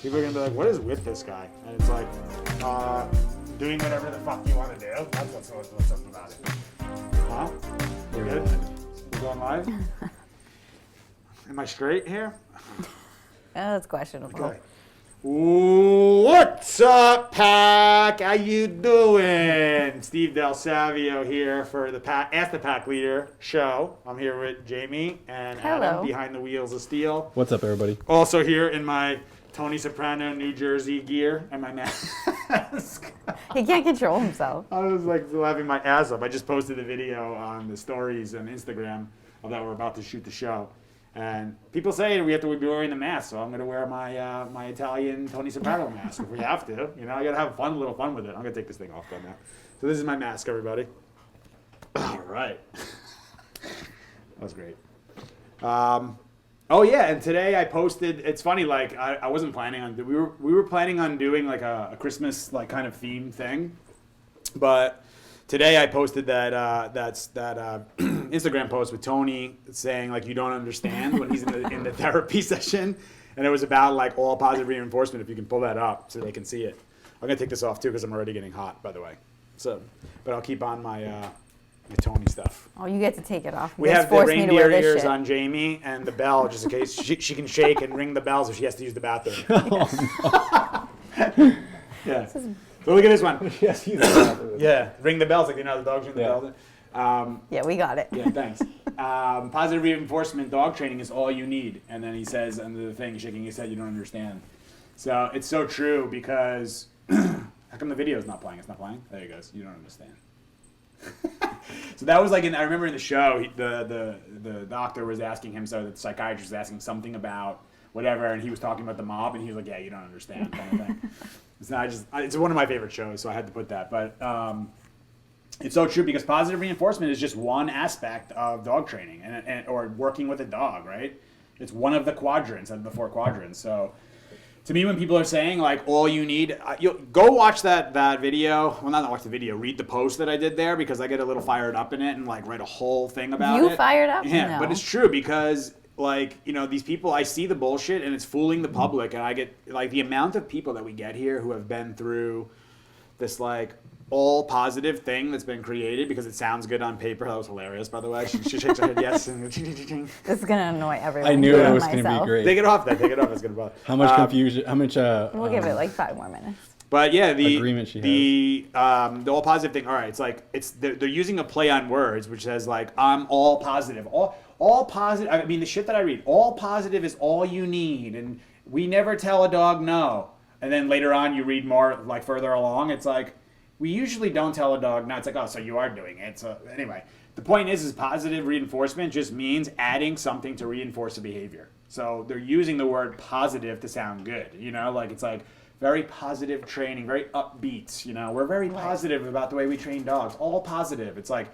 People are gonna be like, what is with this guy? And it's like, doing whatever the fuck you want to do. That's what's up about it. Huh? You good? You going live? Am I straight here? That's questionable. Okay. What's up, Pack? How you doing? Steve Del Savio here for the Ask the Pack Leader show. I'm here with Jamie and Hello. Adam behind the wheels of steel. What's up, everybody? Also here in my Tony Soprano, New Jersey gear and my mask. He can't control himself. I was like laughing my ass off. I just posted a video on the stories on Instagram of that we're about to shoot the show. And people say we have to be wearing the mask, so I'm going to wear my my Italian Tony Soprano mask if we have to. You know, I got to have a little fun with it. I'm going to take this thing off though now. So this is my mask, everybody. All right. That was great. Oh yeah, and today I posted. It's funny, like I wasn't planning on. We were planning on doing like a Christmas like kind of theme thing, but today I posted that Instagram post with Tony saying like you don't understand when he's in the therapy session, and it was about like all positive reinforcement. If you can pull that up so they can see it. I'm gonna take this off too because I'm already getting hot, by the way. So, but I'll keep on my Tony stuff. Oh, you get to take it off. We have the reindeer ears on Jamie and the bell just in case she can shake and ring the bells if she has to use the bathroom. Yeah. So look at this one. Yes, use the bathroom. Yeah, ring the bells like you know the dogs ring the bells. Yeah, we got it. Yeah, thanks. Positive reinforcement dog training is all you need. And then he says under the thing, shaking his head, you don't understand. So it's so true because how come the video is not playing? It's not playing? There he goes. You don't understand. So that was like I remember in the show, the doctor was asking him, so the psychiatrist was asking something about whatever, and he was talking about the mob, and he was like, yeah, you don't understand, kind of thing. So it's one of my favorite shows, so I had to put that. But it's so true because positive reinforcement is just one aspect of dog training or working with a dog, right? It's one of the quadrants, of the 4 quadrants. So to me, when people are saying like all you need, you'll go watch that video. Well, not watch the video. Read the post that I did there because I get a little fired up in it and like write a whole thing about it. You fired up? Yeah, No. but it's true because like you know these people, I see the bullshit and it's fooling the public, and I get like the amount of people that we get here who have been through this like all positive thing that's been created because it sounds good on paper. That was hilarious, by the way. She shakes her head yes. This is going to annoy everyone. I knew it was going to be great. Take it off then. Take it off. It's going to bother. How much confusion? How much? We'll give it like 5 more minutes. But yeah, agreement the all positive thing. All right, it's like they're using a play on words, which says like I'm all positive, all positive. I mean the shit that I read, all positive is all you need, and we never tell a dog no. And then later on, you read more like further along, it's like we usually don't tell a dog no. It's like oh, so you are doing it. So anyway, the point is positive reinforcement just means adding something to reinforce a behavior. So they're using the word positive to sound good. You know, like it's like. Very positive training, very upbeat. You know, we're very positive about the way we train dogs. All positive. It's like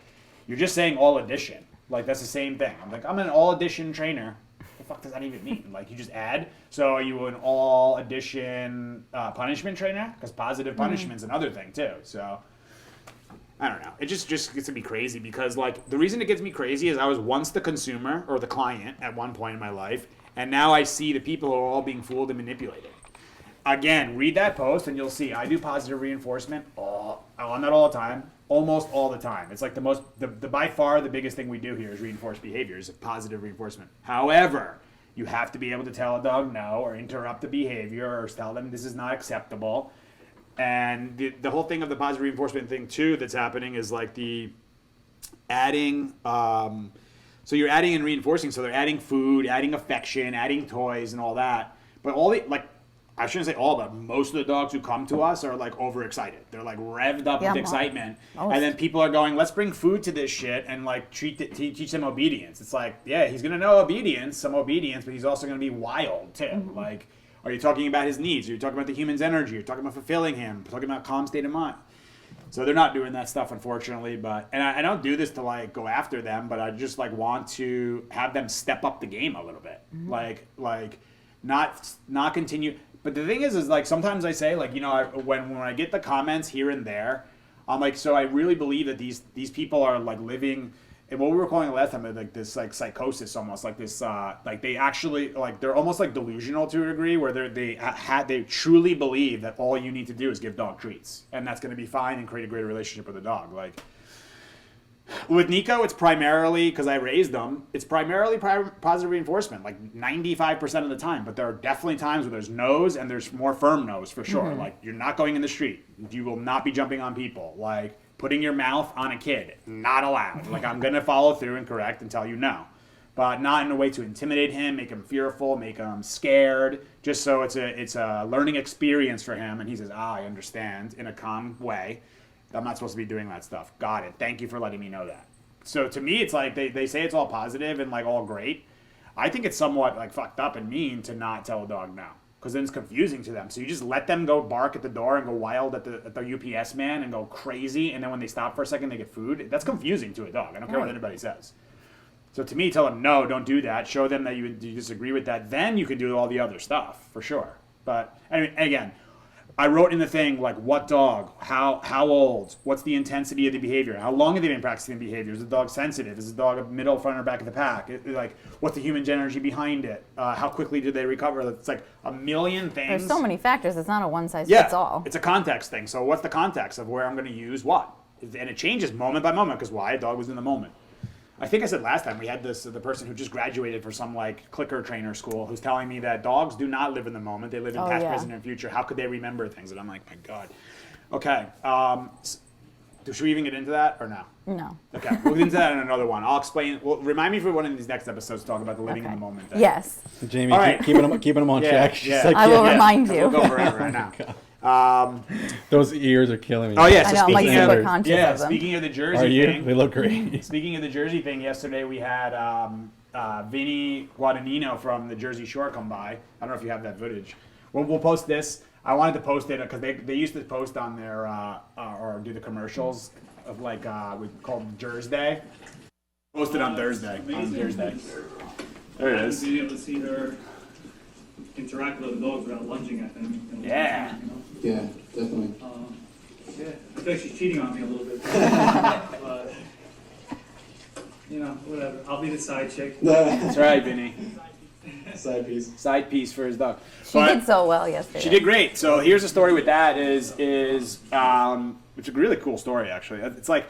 you're just saying all addition. Like that's the same thing. I'm like I'm an all addition trainer. What the fuck does that even mean? Like you just add. So are you an all addition punishment trainer? Because positive punishment's another thing too. So I don't know. It just gets to be crazy because like the reason it gets me crazy is I was once the consumer or the client at one point in my life, and now I see the people who are all being fooled and manipulated. Again, read that post and you'll see I do positive reinforcement on that all the time, almost all the time. It's like the by far the biggest thing we do here is reinforce behaviors, positive reinforcement. However, you have to be able to tell a dog no or interrupt the behavior or tell them this is not acceptable. And the whole thing of the positive reinforcement thing too that's happening is like the adding, so you're adding and reinforcing. So they're adding food, adding affection, adding toys and all that. But all the, like, I shouldn't say all, but most of the dogs who come to us are like overexcited. They're like revved up with excitement. And then people are going, let's bring food to this shit and like teach them obedience. It's like, yeah, he's going to know some obedience, but he's also going to be wild too. Mm-hmm. Like, are you talking about his needs? Are you talking about the human's energy? You're talking about fulfilling him, talking about calm state of mind. So they're not doing that stuff, unfortunately. But and I don't do this to like go after them, but I just like want to have them step up the game a little bit. Mm-hmm. Like not continue. But the thing is like sometimes I say like, you know, when I get the comments here and there, I'm like, so I really believe that these people are like living and what we were calling it last time, like this like psychosis almost, like this like they actually like they're almost like delusional to a degree where they truly believe that all you need to do is give dog treats and that's going to be fine and create a great relationship with the dog. Like with Nico, it's primarily because I raised them. It's primarily positive reinforcement, like 95% of the time. But there are definitely times where there's no's and there's more firm no's for sure. Mm-hmm. Like you're not going in the street. You will not be jumping on people. Like putting your mouth on a kid, not allowed. Like I'm gonna follow through and correct and tell you no, but not in a way to intimidate him, make him fearful, make him scared. Just so it's a learning experience for him, and he says, I understand in a calm way. I'm not supposed to be doing that stuff. Got it. Thank you for letting me know that. So to me, it's like they say it's all positive and like all great. I think it's somewhat like fucked up and mean to not tell a dog no, because then it's confusing to them. So you just let them go bark at the door and go wild at the UPS man and go crazy, and then when they stop for a second, they get food. That's confusing to a dog. I don't care what anybody says. So to me, tell them no, don't do that. Show them that you disagree with that. Then you can do all the other stuff for sure. But anyway, again, I wrote in the thing, like, what dog, how old, what's the intensity of the behavior, how long have they been practicing the behavior, is the dog sensitive, is the dog a middle, front, or back of the pack, like, what's the human energy behind it, how quickly did they recover, it's like a million things. There's so many factors. It's not a one-size-fits-all. It's a context thing. So what's the context of where I'm going to use what? And it changes moment by moment, because why? A dog was in the moment. I think I said last time we had the person who just graduated for some like clicker trainer school who's telling me that dogs do not live in the moment. They live in past, present, and future. How could they remember things? And I'm like, my God. Okay. Should we even get into that or no? No. Okay. We'll get into that in another one. I'll explain. Well, remind me for one of these next episodes to talk about the living in the moment thing. Yes. Jamie, All right. keeping them on track. She's like, I will remind you. We'll go forever right now. Those ears are killing me. Oh yeah, I so know, I'm like speaking super of conscious of them. speaking of the Jersey Are you? thing, They look great. speaking of the Jersey thing, yesterday we had Vinny Guadagnino from the Jersey Shore come by. I don't know if you have that footage. We'll post this. I wanted to post it because they used to post on their or do the commercials of like we called Jersey. Posted on Thursday. On Thursday. There it is. Being able to see her interact with the dogs without lunging at them. Yeah. Yeah, definitely. Yeah, I feel like she's cheating on me a little bit. But, you know, whatever. I'll be the side chick. That's right, Vinny. Side piece. Side piece for his dog. She did so well yesterday. She did great. So here's the story with that is it's a really cool story actually. It's like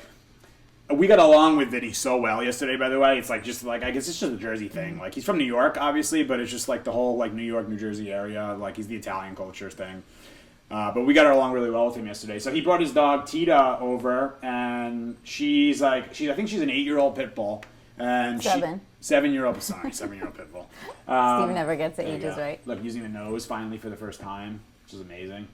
we got along with Vinny so well yesterday. By the way, it's like just like I guess it's just a Jersey thing. Like he's from New York, obviously, but it's just like the whole like New York, New Jersey area. Like he's the Italian culture thing. But we got along really well with him yesterday. So he brought his dog Tita over, and she's I think she's an 8-year-old pit bull, and 7-year-old. Sorry, 7-year-old pit bull. Steve never gets the ages right. Look, using the nose finally for the first time, which is amazing.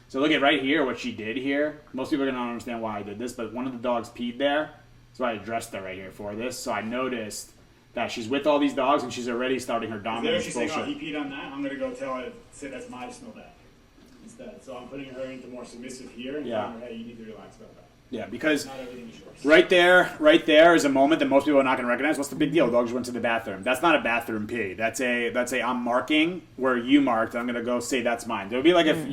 So look at right here what she did here. Most people are gonna understand why I did this, but one of the dogs peed there, so I addressed her right here for this. So I noticed that she's with all these dogs, and she's already starting her dominance bullshit. Saying, oh, he peed on that. I'm gonna go tell her, say that's my smell that. Instead. So I'm putting her into more submissive here and telling her, hey, you need to relax about that. Yeah, because right there is a moment that most people are not going to recognize. What's the big deal? Dogs went to the bathroom. That's not a bathroom pee. That's a I'm marking where you marked. I'm going to go say that's mine. It would be like if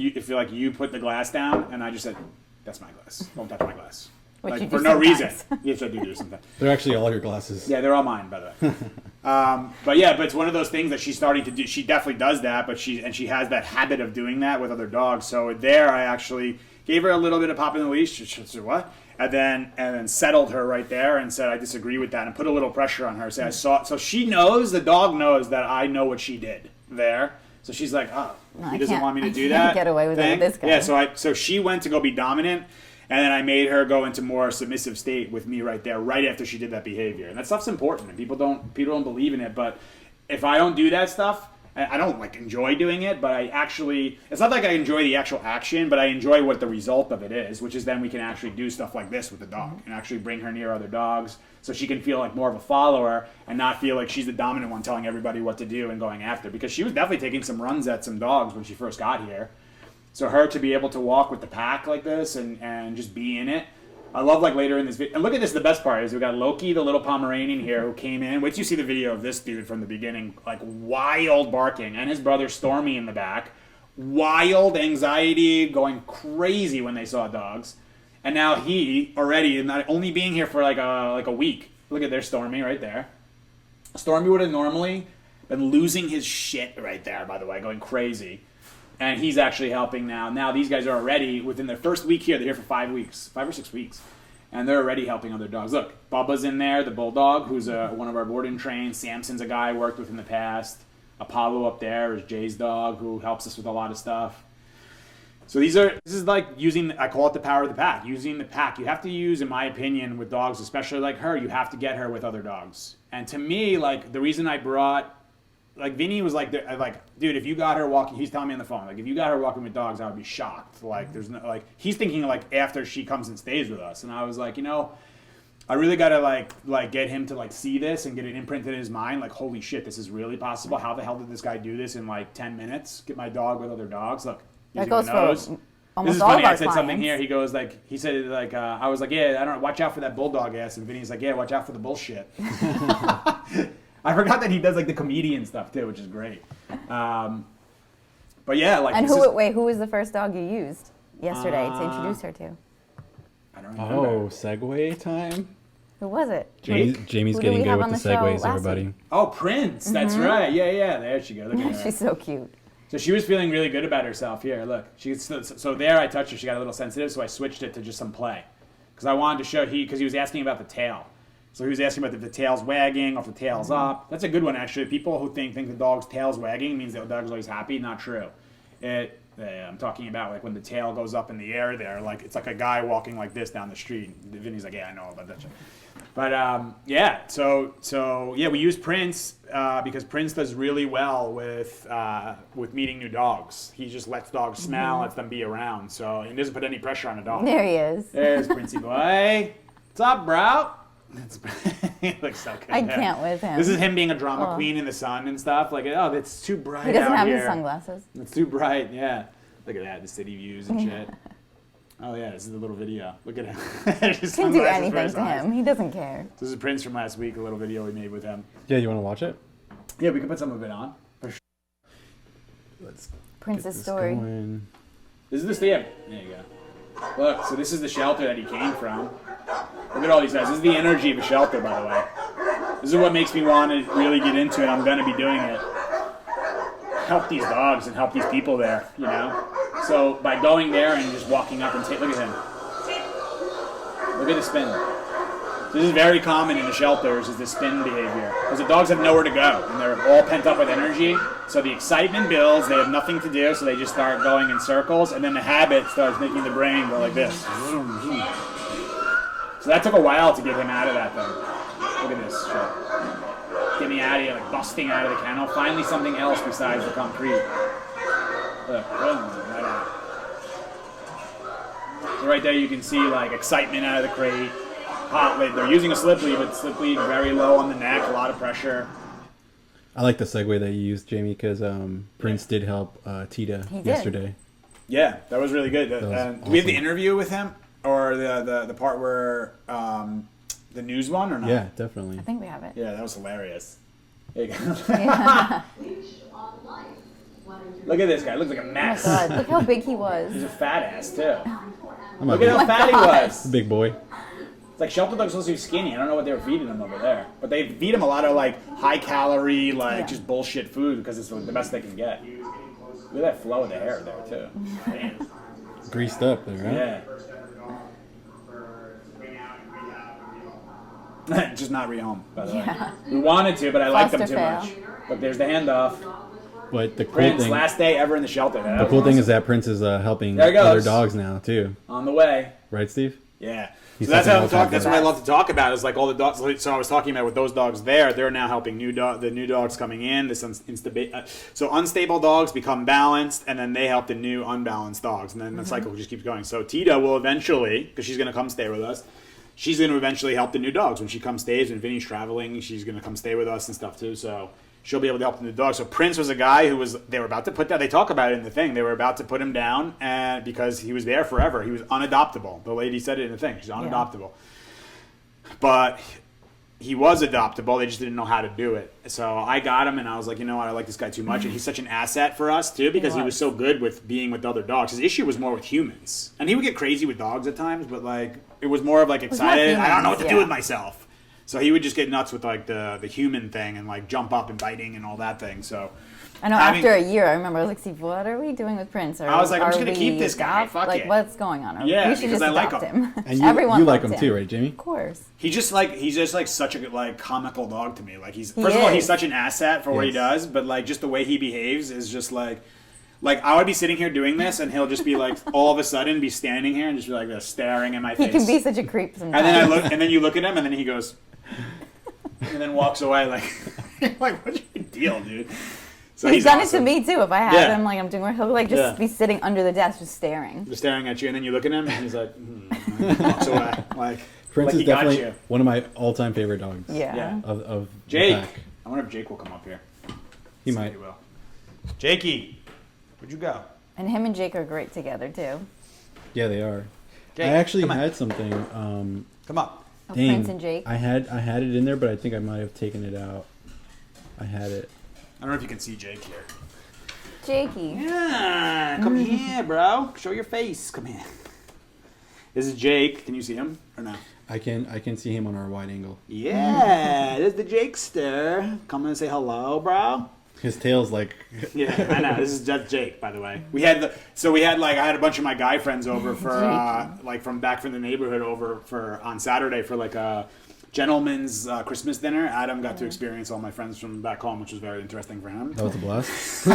you put the glass down and I just said that's my glass. Don't touch my glass. Which like you for do no sometimes. reason. Yes, I do sometimes. They're actually all your glasses. Yeah, they're all mine, by the way. But it's one of those things that she's starting to do. She definitely does that, but she has that habit of doing that with other dogs. So there, I actually gave her a little bit of pop in the leash. She said, what? And then settled her right there and said, I disagree with that, and put a little pressure on her. Say, I saw it. So she knows, the dog knows that I know what she did there. So she's like, oh, he doesn't want me to do that. I can't get away with it with this guy. Yeah, so she went to go be dominant. And then I made her go into more submissive state with me right there, right after she did that behavior. And that stuff's important, and people don't believe in it. But if I don't do that stuff, I don't like enjoy doing it. But it's not like I enjoy the actual action, but I enjoy what the result of it is, which is then we can actually do stuff like this with the dog and actually bring her near other dogs, so she can feel like more of a follower and not feel like she's the dominant one telling everybody what to do and going after. Because she was definitely taking some runs at some dogs when she first got here. So her to be able to walk with the pack like this and just be in it. I love like later in this video. And look at this, the best part is we got Loki, the little Pomeranian here who came in. Wait till you see the video of this dude from the beginning. Like wild barking. And his brother Stormy in the back. Wild anxiety, going crazy when they saw dogs. And now he already, not only being here for like a week, Look at their Stormy right there. Stormy would have normally been losing his shit right there, by the way, going crazy. And he's actually helping now. Now these guys are already, within their first week here, they're here for 5 weeks, 5 or 6 weeks. And they're already helping other dogs. Look, Bubba's in there, the bulldog, who's one of our board and train. Samson's a guy I worked with in the past. Apollo up there is Jay's dog, who helps us with a lot of stuff. So this is like using, I call it the power of the pack, using the pack. You have to use, in my opinion, with dogs, especially like her, you have to get her with other dogs. And to me, like, the reason I brought, like, Vinny was like, dude, if you got her walking, he's telling me on the phone, like, if you got her walking with dogs, I would be shocked. Like, there's no, like, he's thinking, like, after she comes and stays with us. And I was like, I really got to, like, get him to, like, see this and get it imprinted in his mind. Like, holy shit, this is really possible. How the hell did this guy do this in, like, 10 minutes? Get my dog with other dogs? Look. That goes for almost this is all funny. of our I said clients. something here. He goes like, he said like, I was like, yeah, I don't know, watch out for that bulldog ass. And Vinny's like, yeah, watch out for the bullshit. I forgot that he does like the comedian stuff too, which is great. But yeah, like. And who was the first dog you used yesterday to introduce her to? I don't remember. Oh, Segway time. Who was it? Jamie's Who getting did we good have with on the the show segues, last everybody. week? Oh, Prince. That's right. Yeah. There she goes. Look at her. She's so cute. So she was feeling really good about herself. Here, look. So there I touched her. She got a little sensitive, so I switched it to just some play. Because I wanted to show because he was asking about the tail. So he was asking about if the tail's wagging or if the tail's up. That's a good one, actually. People who think the dog's tail's wagging means the dog's always happy. Not true. I'm talking about like when the tail goes up in the air there. Like it's like a guy walking like this down the street. Vinny's like, yeah, I know about that shit. But yeah, so yeah, we use Prince because Prince does really well with meeting new dogs. He just lets dogs smell, lets them be around. So he doesn't put any pressure on a dog. There he is. There's Princey boy. What's up, bro? He looks so good. I can't with him. This is him being a drama queen in the sun and stuff. Like, oh, it's too bright He doesn't out have here. his sunglasses. It's too bright. Yeah. Look at that, the city views and shit. Oh yeah, this is a little video. Look at him. Can do anything to him. He doesn't care. This is Prince from last week, a little video we made with him. Yeah, you want to watch it? Yeah, we can put some of it on. For sure. Let's Prince's story. going. This is the stand. There you go. Look, so this is the shelter that he came from. Look at all these guys. This is the energy of a shelter, by the way. This is what makes me want to really get into it. I'm going to be doing it. Help these dogs and help these people there, you know? So by going there and just walking up and look at him. Look at the spin. This is very common in the shelters, is the spin behavior. Because the dogs have nowhere to go, and they're all pent up with energy. So the excitement builds, they have nothing to do, so they just start going in circles, and then the habit starts making the brain go like this. So that took a while to get him out of that thing. Look at this shit. Get me out of here, like busting out of the kennel. Finally something else besides the concrete. Look, right out. So right there you can see like excitement out of the crate. Hot lid. They're using a slip lead, but slip lead very low on the neck, a lot of pressure. I like the segue that you used, Jamie, because Prince did help Tita yesterday. Yeah, that was really good. Awesome. Do we have the interview with him? Or the part where the news one or not? Yeah, definitely. I think we have it. Yeah, that was hilarious. There you go. Yeah. Look at this guy. Looks like a Oh my mess. God, look how big he was. He's a fat ass too. I'm Look at how fat he was. big boy. It's like shelter dogs supposed to be skinny. I don't know what they were feeding him over there, but they feed him a lot of like high calorie, like just bullshit food because it's the best they can get. Look at that flow of the hair there too. Damn. Greased up there, right? Yeah. Just not rehome, by the way. We wanted to, but I liked them too Foster much. But there's the handoff. But the cool Prince, thing, last day ever in the shelter. the cool thing is that Prince is helping There he goes. other dogs now too. On the way. Right, Steve? Yeah. He's So that's helping how all kinds of that's what I dogs. love to talk about is like all the dogs. So I was talking about with those dogs there, they're now helping the new dogs coming in. This so unstable dogs become balanced, and then they help the new unbalanced dogs, and then the cycle just keeps going. So Tita will eventually, because she's going to come stay with us, she's going to eventually help the new dogs when she comes stays. When Vinny's traveling, she's going to come stay with us and stuff too. So she'll be able to help the new dogs. So Prince was a guy who they were about to put that. They talk about it in the thing. They were about to put him down, and because he was there forever, he was unadoptable. The lady said it in the thing. She's unadoptable. But he was adoptable. They just didn't know how to do it. So I got him, and I was like, you know what? I like this guy too much. And he's such an asset for us, too, because he was so good with being with other dogs. His issue was more with humans. And he would get crazy with dogs at times, but, like, it was more of, like, excited. I don't know what to do with myself. So he would just get nuts with like the human thing and like jump up and biting and all that thing. So I know having- after a year, I remember I was like, Steve, what are we doing with Prince? I was like, I'm just are gonna keep we this guy. Fuck like, it. what's going on? Yeah, we should because just I like adopt him. him. And Everyone you like loved him too, right, Jamie? Of course. he's just like such a good, like comical dog to me. Like he's He first of all, is. he's such an asset for what he Yes. does, but like just the way he behaves is just like I would be sitting here doing this and he'll just be like all of a sudden be standing here and just be like this staring at my He face. can be such a creep sometimes. And then I look, and then you look at him, and then he goes, and then walks away like, like what's your deal, dude? So He's done awesome. it to me too. If I have Yeah. him, like I'm doing work, he'll like just Yeah. be sitting under the desk, just staring. Just staring at you, and then you look at him, and he's like, and walks away, like Prince like is he got definitely you. one of my all-time favorite dogs. Yeah. Yeah. Of Jake. the pack. I wonder if Jake will come up here. He See might. if will. Jakey, where'd you go? And him and Jake are great together too. Yeah, they are. Jake, I actually come on. had something. Come up. Oh, Dang, Prince and Jake. I had it in there, but I think I might have taken it out. I had it. I don't know if you can see Jake here. Jakey. Yeah, come here, bro. Show your face. Come here. This is Jake. Can you see him or no? I can see him on our wide angle. Yeah, there's the Jakester. Come and say hello, bro. His tail's like Yeah, I know. This is just Jake, by the way. We had I had a bunch of my guy friends over for like from back from the neighborhood over for on Saturday for like a gentleman's Christmas dinner. Adam got to experience all my friends from back home, which was very interesting for him. that was a blast.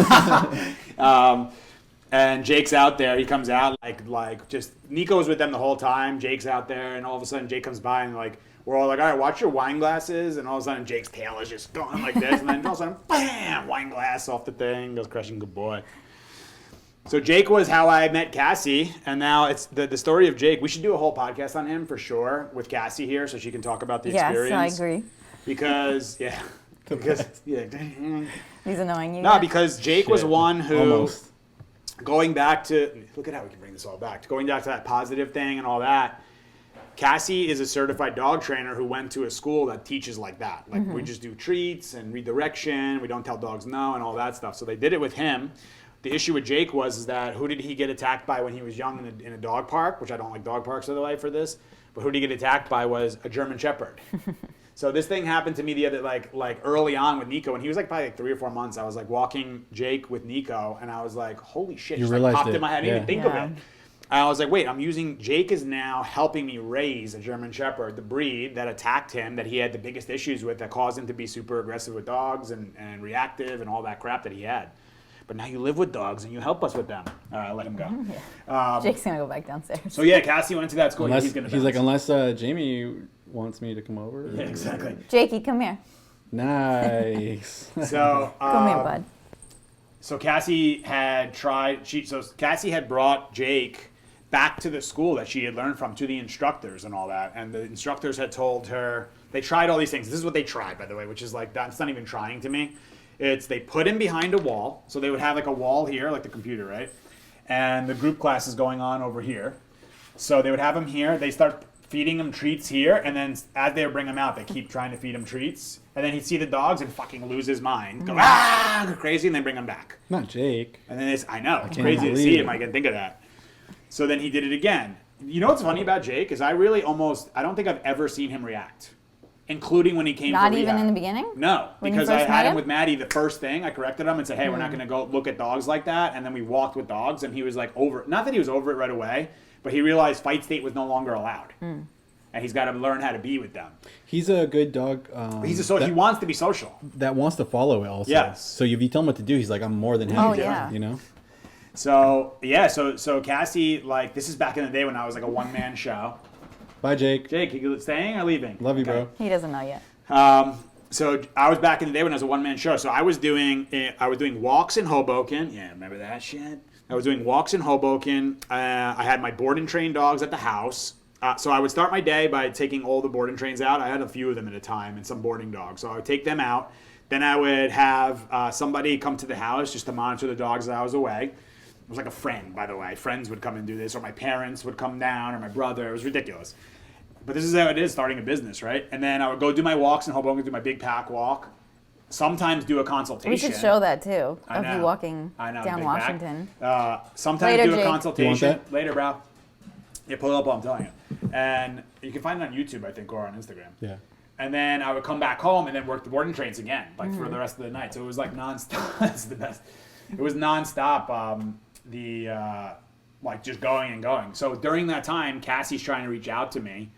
And Jake's out there. He comes out like just Nico's with them the whole time. Jake's out there, and all of a sudden Jake comes by and like we're all like, all right, watch your wine glasses. And all of a sudden Jake's tail is just going like this, and then all of a sudden, bam, wine glass off the thing, goes crushing. Good boy. So Jake was how I met Cassie, and now it's the story of Jake. We should do a whole podcast on him for sure with Cassie here, so she can talk about the Yes, experience. I agree. Because He's annoying you. no, yet? because Jake was Shit. one who. Almost. Going back to look at how we can bring this all back. Going back to that positive thing and all that. Cassie is a certified dog trainer who went to a school that teaches like that. Like we just do treats and redirection. We don't tell dogs no and all that stuff. So they did it with him. The issue with Jake was that who did he get attacked by when he was young in a dog park? Which I don't like dog parks, by the way, for this. But who did he get attacked by was a German Shepherd. So this thing happened to me the other like early on with Nico, and he was like probably like 3 or 4 months. I was like walking Jake with Nico, and I was like, "Holy shit!" You Just like realized popped it. in my head. I didn't even think Yeah. of it. And I was like, "Wait, I'm using Jake is now helping me raise a German Shepherd, the breed that attacked him, that he had the biggest issues with, that caused him to be super aggressive with dogs and reactive and all that crap that he had." But now you live with dogs and you help us with them. All right, I'll let him go. Jake's gonna go back downstairs. So yeah, Cassie went to that school. Unless, he's gonna he's like, bounce. unless Jamie wants me to come over. Yeah, exactly. Jakey, come here. Nice. So Come here, bud. So Cassie had Cassie had brought Jake back to the school that she had learned from, to the instructors and all that. And the instructors had told her, they tried all these things. This is what they tried, by the way, which is like, that's not even trying to me. It's they put him behind a wall. So they would have like a wall here, like the computer, right? And the group class is going on over here. So they would have him here. They start feeding him treats here. And then as they would bring him out, they keep trying to feed him treats. And then he'd see the dogs and fucking lose his mind. Go, go crazy, and then bring him back. Not Jake. And then I know, it's can't crazy to believe see it. him. I can think of that. So then he did it again. You know what's funny about Jake is I don't think I've ever seen him react, including when he came Not for even rehab. in the beginning? No, When you because I first had met him him? with Maddie the first thing. I corrected him and said, hey, we're not going to go look at dogs like that. And then we walked with dogs, and he was like over it. Not that he was over it right away, but he realized fight state was no longer allowed. And he's got to learn how to be with them. He's a good dog. He wants to be social. that wants to follow it also. Yes. So if you tell him what to do, he's like, I'm more than happy Oh, to. yeah. You know? So yeah, so Cassie, like, this is back in the day when I was like a one-man show. Bye, Jake. Jake, you staying or leaving? Love you, Okay. bro. He doesn't know yet. So I was back in the day when I was a one-man show. So I was doing walks in Hoboken. Yeah, remember that shit? I was doing walks in Hoboken. I had my board and train dogs at the house. So I would start my day by taking all the board and trains out. I had a few of them at a time and some boarding dogs. So I would take them out. Then I would have somebody come to the house just to monitor the dogs as I was away. It was like a friend, by the way. Friends would come and do this, or my parents would come down, or my brother. It was ridiculous. But this is how it is starting a business, right? And then I would go do my walks in Hoboken, do my big pack walk. Sometimes do a consultation. We should show that too, I of know. you walking I know, down big pack. Washington. Sometimes Later, do a Jake. consultation. You want Later, bro. Yeah, pull it up while I'm telling you. And you can find it on YouTube, I think, or on Instagram. Yeah. And then I would come back home and then work the boarding trains again, like for the rest of the night. So it was like nonstop. It's the best. It was nonstop. Like just going and going. So during that time, Cassie's trying to reach out to me,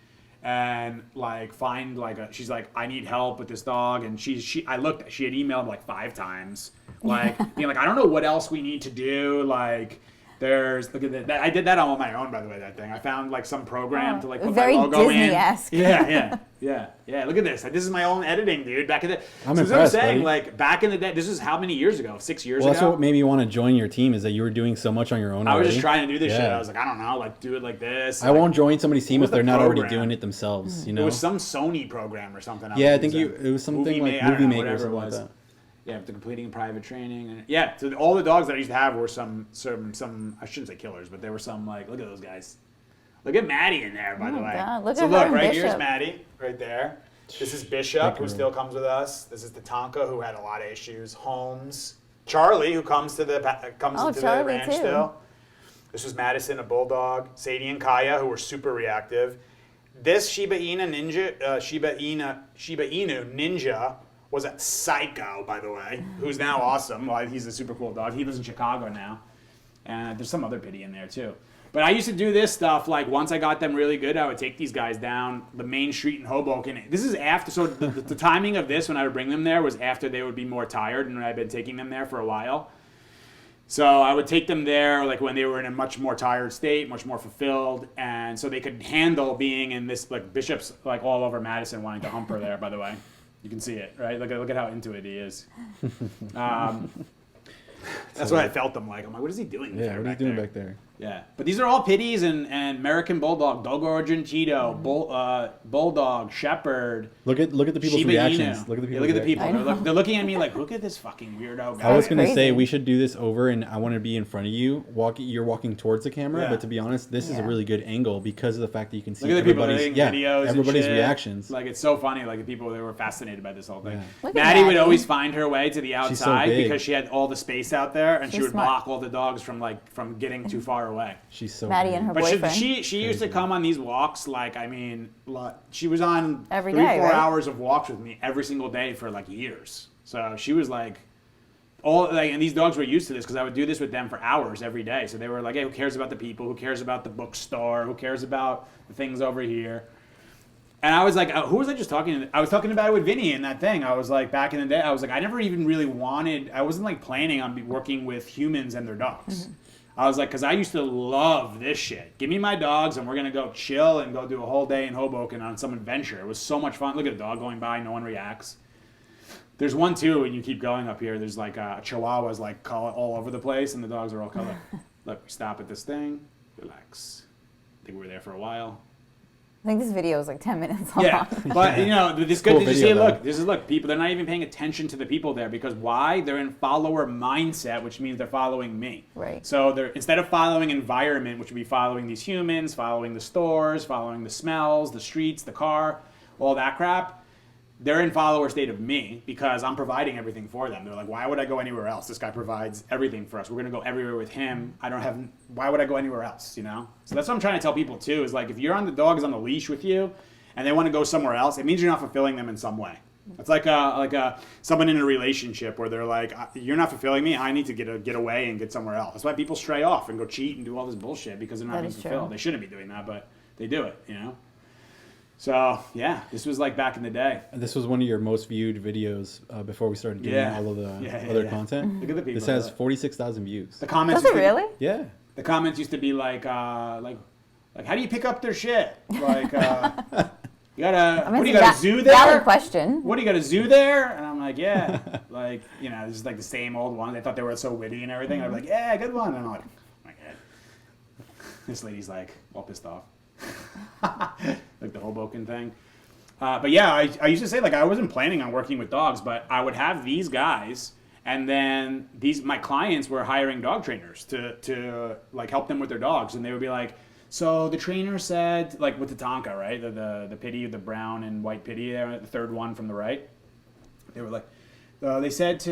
and like find like she's like, I need help with this dog, and she had emailed like 5 times, like being like, I don't know what else we need to do, like. Look at that. I did that on my own, by the way, that thing. I found like some program to like put very my logo in. Disney-esque. Yeah. Look at this. This is my own editing, dude. Back in the I'm so impressed, I'm saying, buddy. like back in the day, this is how many years ago? 6 years Well, ago? that's what made me want to join your team, is that you were doing so much on your own I was already. just trying to do this shit. Yeah. I was like, I don't know, like do it like this. I won't join somebody's team What if was they're the not already program? doing it themselves, you It know? was some Sony program or something. Yeah, I think it was something like Movie Maker or something like that. Yeah, after completing private training, and yeah, so all the dogs that I used to have were some I shouldn't say killers, but they were some like, look at those guys. Look at Maddie in there, by the way. God, look so at look, her and right Bishop. here's Maddie, right there. This is Bishop, who still comes with us. This is Tatanka, who had a lot of issues. Holmes, Charlie, who comes to the Charlie ranch too. still. This was Madison, a bulldog. Sadie and Kaya, who were super reactive. This Shiba Inu Ninja was a psycho, by the way, who's now awesome. Well, he's a super cool dog. He lives in Chicago now. And there's some other pity in there, too. But I used to do this stuff, like, once I got them really good, I would take these guys down the main street in Hoboken. This is after, so the timing of this, when I would bring them there, was after they would be more tired, and I'd been taking them there for a while. So I would take them there, like, when they were in a much more tired state, much more fulfilled, and so they could handle being in this, like, Bishop's, like, all over Madison wanting to hump her there, by the way. You can see it, right? Look at how into it he is. That's what I felt them like. I'm like, what is he doing? Yeah, what are you doing back there? Yeah, but these are all pitties and American Bulldog, Dogo Argentino, Bulldog, Shepherd. Look at the people's Shiba reactions. Inu. Look at the Yeah, people's look at the people. reactions. They're looking at me like, look at this fucking weirdo guy. I was That's gonna say crazy. we should do this over, and I want to be in front of you. You're walking towards the camera, Yeah. but to be honest, this is a Yeah. really good angle because of the fact that you can see Look at the people everybody's editing videos and everybody's shit. reactions. Like, it's so funny. Like, the people, they were fascinated by this whole thing. Yeah. Look at Maddie would Maddie. always find her way to the so outside big. because she had all the space out there, and she She's would smart. block all the dogs from getting too far away. She's so Maddie big. and her But boyfriend. she used to come on these walks, like, I mean, she was on Every 3-4 day, right? hours of walks with me every single day for like years. So she was like, and these dogs were used to this because I would do this with them for hours every day. So they were like, hey, who cares about the people? Who cares about the bookstore? Who cares about the things over here? And I was like, who was I just talking to? I was talking about it with Vinny in that thing. I was like, back in the day, I was like, I never even really I wasn't like planning on working with humans and their dogs. Mm-hmm. I was like, because I used to love this shit. Give me my dogs, and we're going to go chill and go do a whole day in Hoboken on some adventure. It was so much fun. Look at a dog going by. No one reacts. There's one, too, when you keep going up here. There's like chihuahuas like all over the place, and the dogs are all colored. Look, we stop at this thing. Relax. I think we were there for a while. I think this video is like 10 minutes long. Yeah, but this good. Cool Did you video, see? though. Look. People, they're not even paying attention to the people there because why? They're in follower mindset, which means they're following me. Right. So they're instead of following environment, which would be following these humans, following the stores, following the smells, the streets, the car, all that crap. They're in follower state of me because I'm providing everything for them. They're like, why would I go anywhere else? This guy provides everything for us. We're gonna go everywhere with him. Why would I go anywhere else? You know. So that's what I'm trying to tell people too. Is like if the dog is on the leash with you, and they want to go somewhere else, it means you're not fulfilling them in some way. It's like someone in a relationship where they're like, you're not fulfilling me. I need to get away and get somewhere else. That's why people stray off and go cheat and do all this bullshit because they're not That being is fulfilled. true. They shouldn't be doing that, but they do it. You know. So yeah, this was like back in the day. This was one of your most viewed videos before we started doing Yeah. all of the Yeah, other yeah. content. Look at the people. This has 46,000 views. The comments. Does it used to- really? Yeah. The comments used to be like, how do you pick up their shit? Like, you got I mean, what do you it's got a zoo there? Valid question. What do you got a zoo there? And I'm like, yeah, like this is like the same old one. They thought they were so witty and everything. I'd be like, yeah, good one. And I'm like, oh my god, this lady's like all pissed off, like the Hoboken thing. But yeah, I used to say like I wasn't planning on working with dogs, but I would have these guys, and then my clients were hiring dog trainers to like help them with their dogs, and they would be like, so the trainer said, like with the Tonka, right, the pitty, the brown and white pitty there, the third one from the right, they were like, they said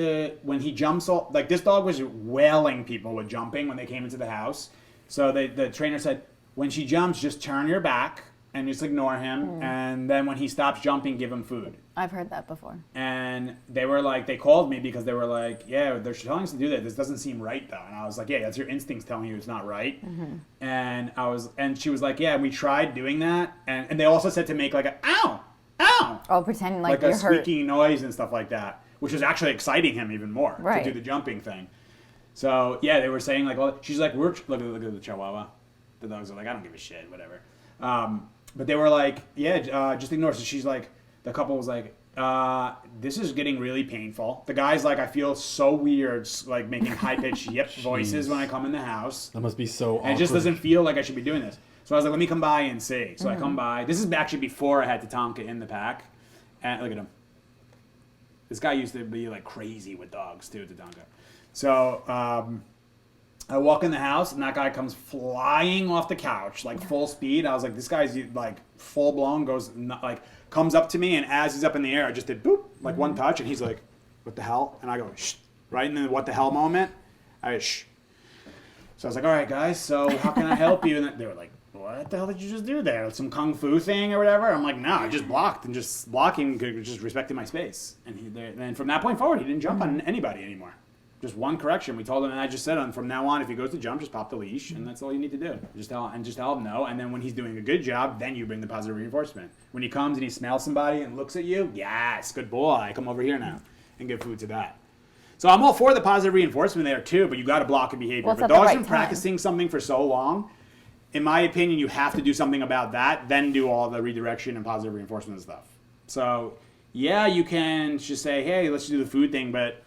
when he jumps off, like this dog was wailing people with jumping when they came into the house, so the trainer said, when she jumps, just turn your back and just ignore him. And then when he stops jumping, give him food. I've heard that before. And they called me because they were like, yeah, they're telling us to do that. This doesn't seem right though. And I was like, yeah, that's your instincts telling you it's not right. And she was like, yeah, we tried doing that. And they also said to make like a, ow, ow. Oh, pretending like a you're hurt. squeaking noise and stuff like that, which was actually exciting him even more Right. to do the jumping thing. So yeah, they were saying like, well, she's like, look at the Chihuahua. The dogs are like, I don't give a shit, whatever. But they were like, yeah, just ignore. So she's like, the couple was like, this is getting really painful. The guy's like, I feel so weird, like making high pitched yip voices when I come in the house. That must be so awkward. And it just doesn't feel like I should be doing this. So I was like, let me come by and see. So I come by. This is actually before I had Tatanka in the pack. And look at him. This guy used to be like crazy with dogs too, Tatanka. So I walk in the house and that guy comes flying off the couch, like full speed. I was like, this guy's like full blown, comes up to me, and as he's up in the air, I just did boop, like one touch, and he's like, what the hell? And I go, shh, right in the what the hell moment, shh. So I was like, all right, guys, so how can I help you? And they were like, what the hell did you just do there? Some kung fu thing or whatever? I'm like, no, I just blocked, and just blocking, just respecting my space. And from that point forward, he didn't jump on anybody anymore. Just one correction. We told him, and I just said, from now on, if he goes to jump, just pop the leash, and that's all you need to do. Just tell him no, and then when he's doing a good job, then you bring the positive reinforcement. When he comes and he smells somebody and looks at you, yes, good boy, come over here now, and give food to that. So I'm all for the positive reinforcement there too, but you got to block a behavior. Well, it's but at the dogs right been time. practicing something for so long. In my opinion, you have to do something about that, then do all the redirection and positive reinforcement stuff. So yeah, you can just say, hey, let's do the food thing, but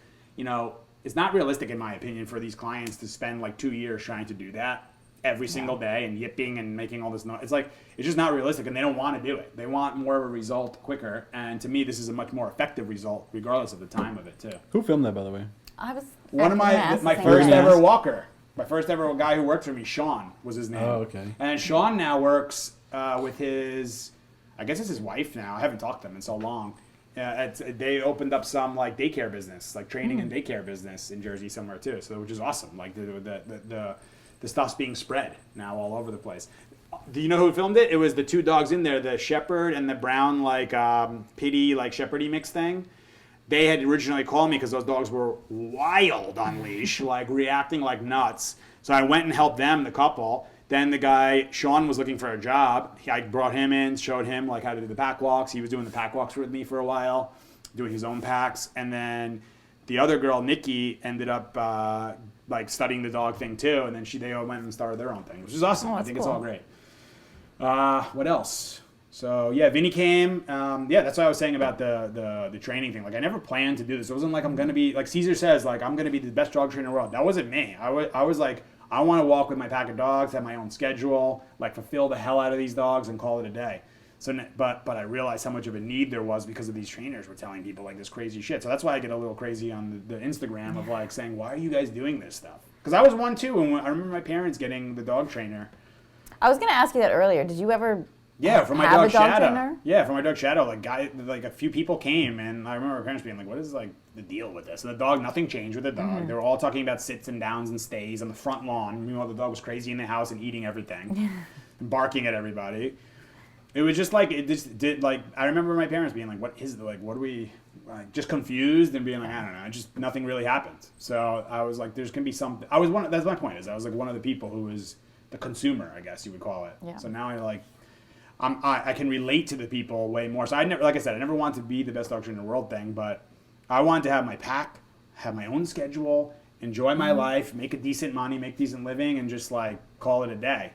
it's not realistic in my opinion for these clients to spend like 2 years trying to do that every single day and yipping and making all this noise. It's just not realistic, and they don't want to do it. They want more of a result quicker, and to me, this is a much more effective result, regardless of the time of it too. Who filmed that, by the way? I was One of my first ever walker, my first ever guy who worked for me, Sean was his name. Oh, okay. And Sean now works with his, I guess it's his wife now. I haven't talked to them in so long. They opened up some like daycare business, like training and daycare business in Jersey somewhere too. So which is awesome. Like the stuff's being spread now all over the place. Do you know who filmed it? It was the two dogs in there, the shepherd and the brown like pitty like shepherdy mix thing. They had originally called me because those dogs were wild on leash, like reacting like nuts. So I went and helped them, the couple. Then the guy, Sean, was looking for a job. I brought him in, showed him like how to do the pack walks. He was doing the pack walks with me for a while, doing his own packs. And then the other girl, Nikki, ended up like studying the dog thing too. And then they all went and started their own thing, which is awesome. Oh, I think that's it's all cool. great. What else? So yeah, Vinny came. That's what I was saying about the training thing. Like I never planned to do this. It wasn't like I'm gonna be like Caesar says. Like I'm gonna be the best dog trainer in the world. That wasn't me. I was like, I want to walk with my pack of dogs, have my own schedule, like fulfill the hell out of these dogs and call it a day. So, but I realized how much of a need there was because of these trainers were telling people like this crazy shit. So that's why I get a little crazy on the Instagram of like saying, why are you guys doing this stuff? Because I was one too, and I remember my parents getting the dog trainer. I was going to ask you that earlier. Did you ever Yeah, for my have dog a dog Shadow. trainer? Yeah, for my dog Shadow, like a few people came, and I remember my parents being like, "What is like the deal with this?" And the dog, nothing changed with the dog. They were all talking about sits and downs and stays on the front lawn. Meanwhile, the dog was crazy in the house and eating everything, and barking at everybody. It was just like it just did like I remember my parents being like, "What is like? What are we?" Like, just confused and being like, I don't know, just nothing really happened. So I was like, there's gonna be something. I was one. That's my point. I was like one of the people who was the consumer, I guess you would call it. Yeah. So now I can relate to the people way more. So I never, like I said, I never wanted to be the best dog trainer in the world thing, but I wanted to have my pack, have my own schedule, enjoy my life, make a decent money, make decent living, and just like call it a day.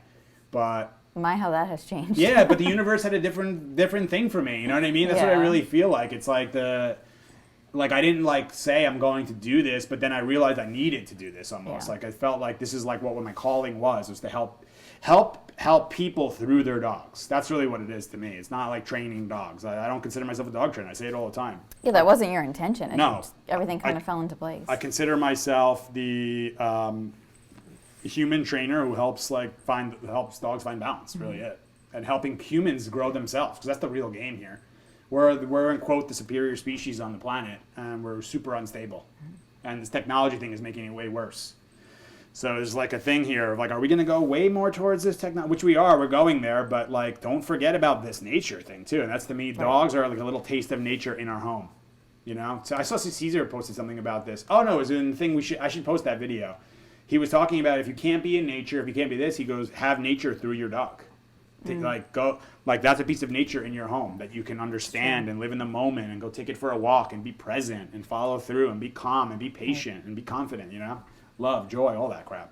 But My, how that has changed. yeah, but the universe had a different thing for me. You know what I mean? That's what I Yeah. really feel like. It's like I didn't like say I'm going to do this, but then I realized I needed to do this almost. Yeah. Like I felt like this is like what my calling was to help people through their dogs. That's really what it is to me. It's not like training dogs. I don't consider myself a dog trainer. I say it all the time. Yeah, that wasn't your intention. It No. just- everything kind I- of fell into place. I consider myself the human trainer who helps dogs find balance. Really, it, and helping humans grow themselves, because that's the real game here. We're in quote the superior species on the planet, and we're super unstable, and this technology thing is making it way worse. So there's like a thing here of like, are we going to go way more towards this technology? Which we are. We're going there, but like, don't forget about this nature thing too. And that's to me, dogs are like a little taste of nature in our home. You know. So I saw Caesar posted something about this. Oh no, it was in the thing. I should post that video. He was talking about if you can't be in nature, if you can't be this, he goes, have nature through your dog. Like go, like that's a piece of nature in your home that you can understand and live in the moment and go take it for a walk and be present and follow through and be calm and be patient and be confident. You know. Love, joy, all that crap.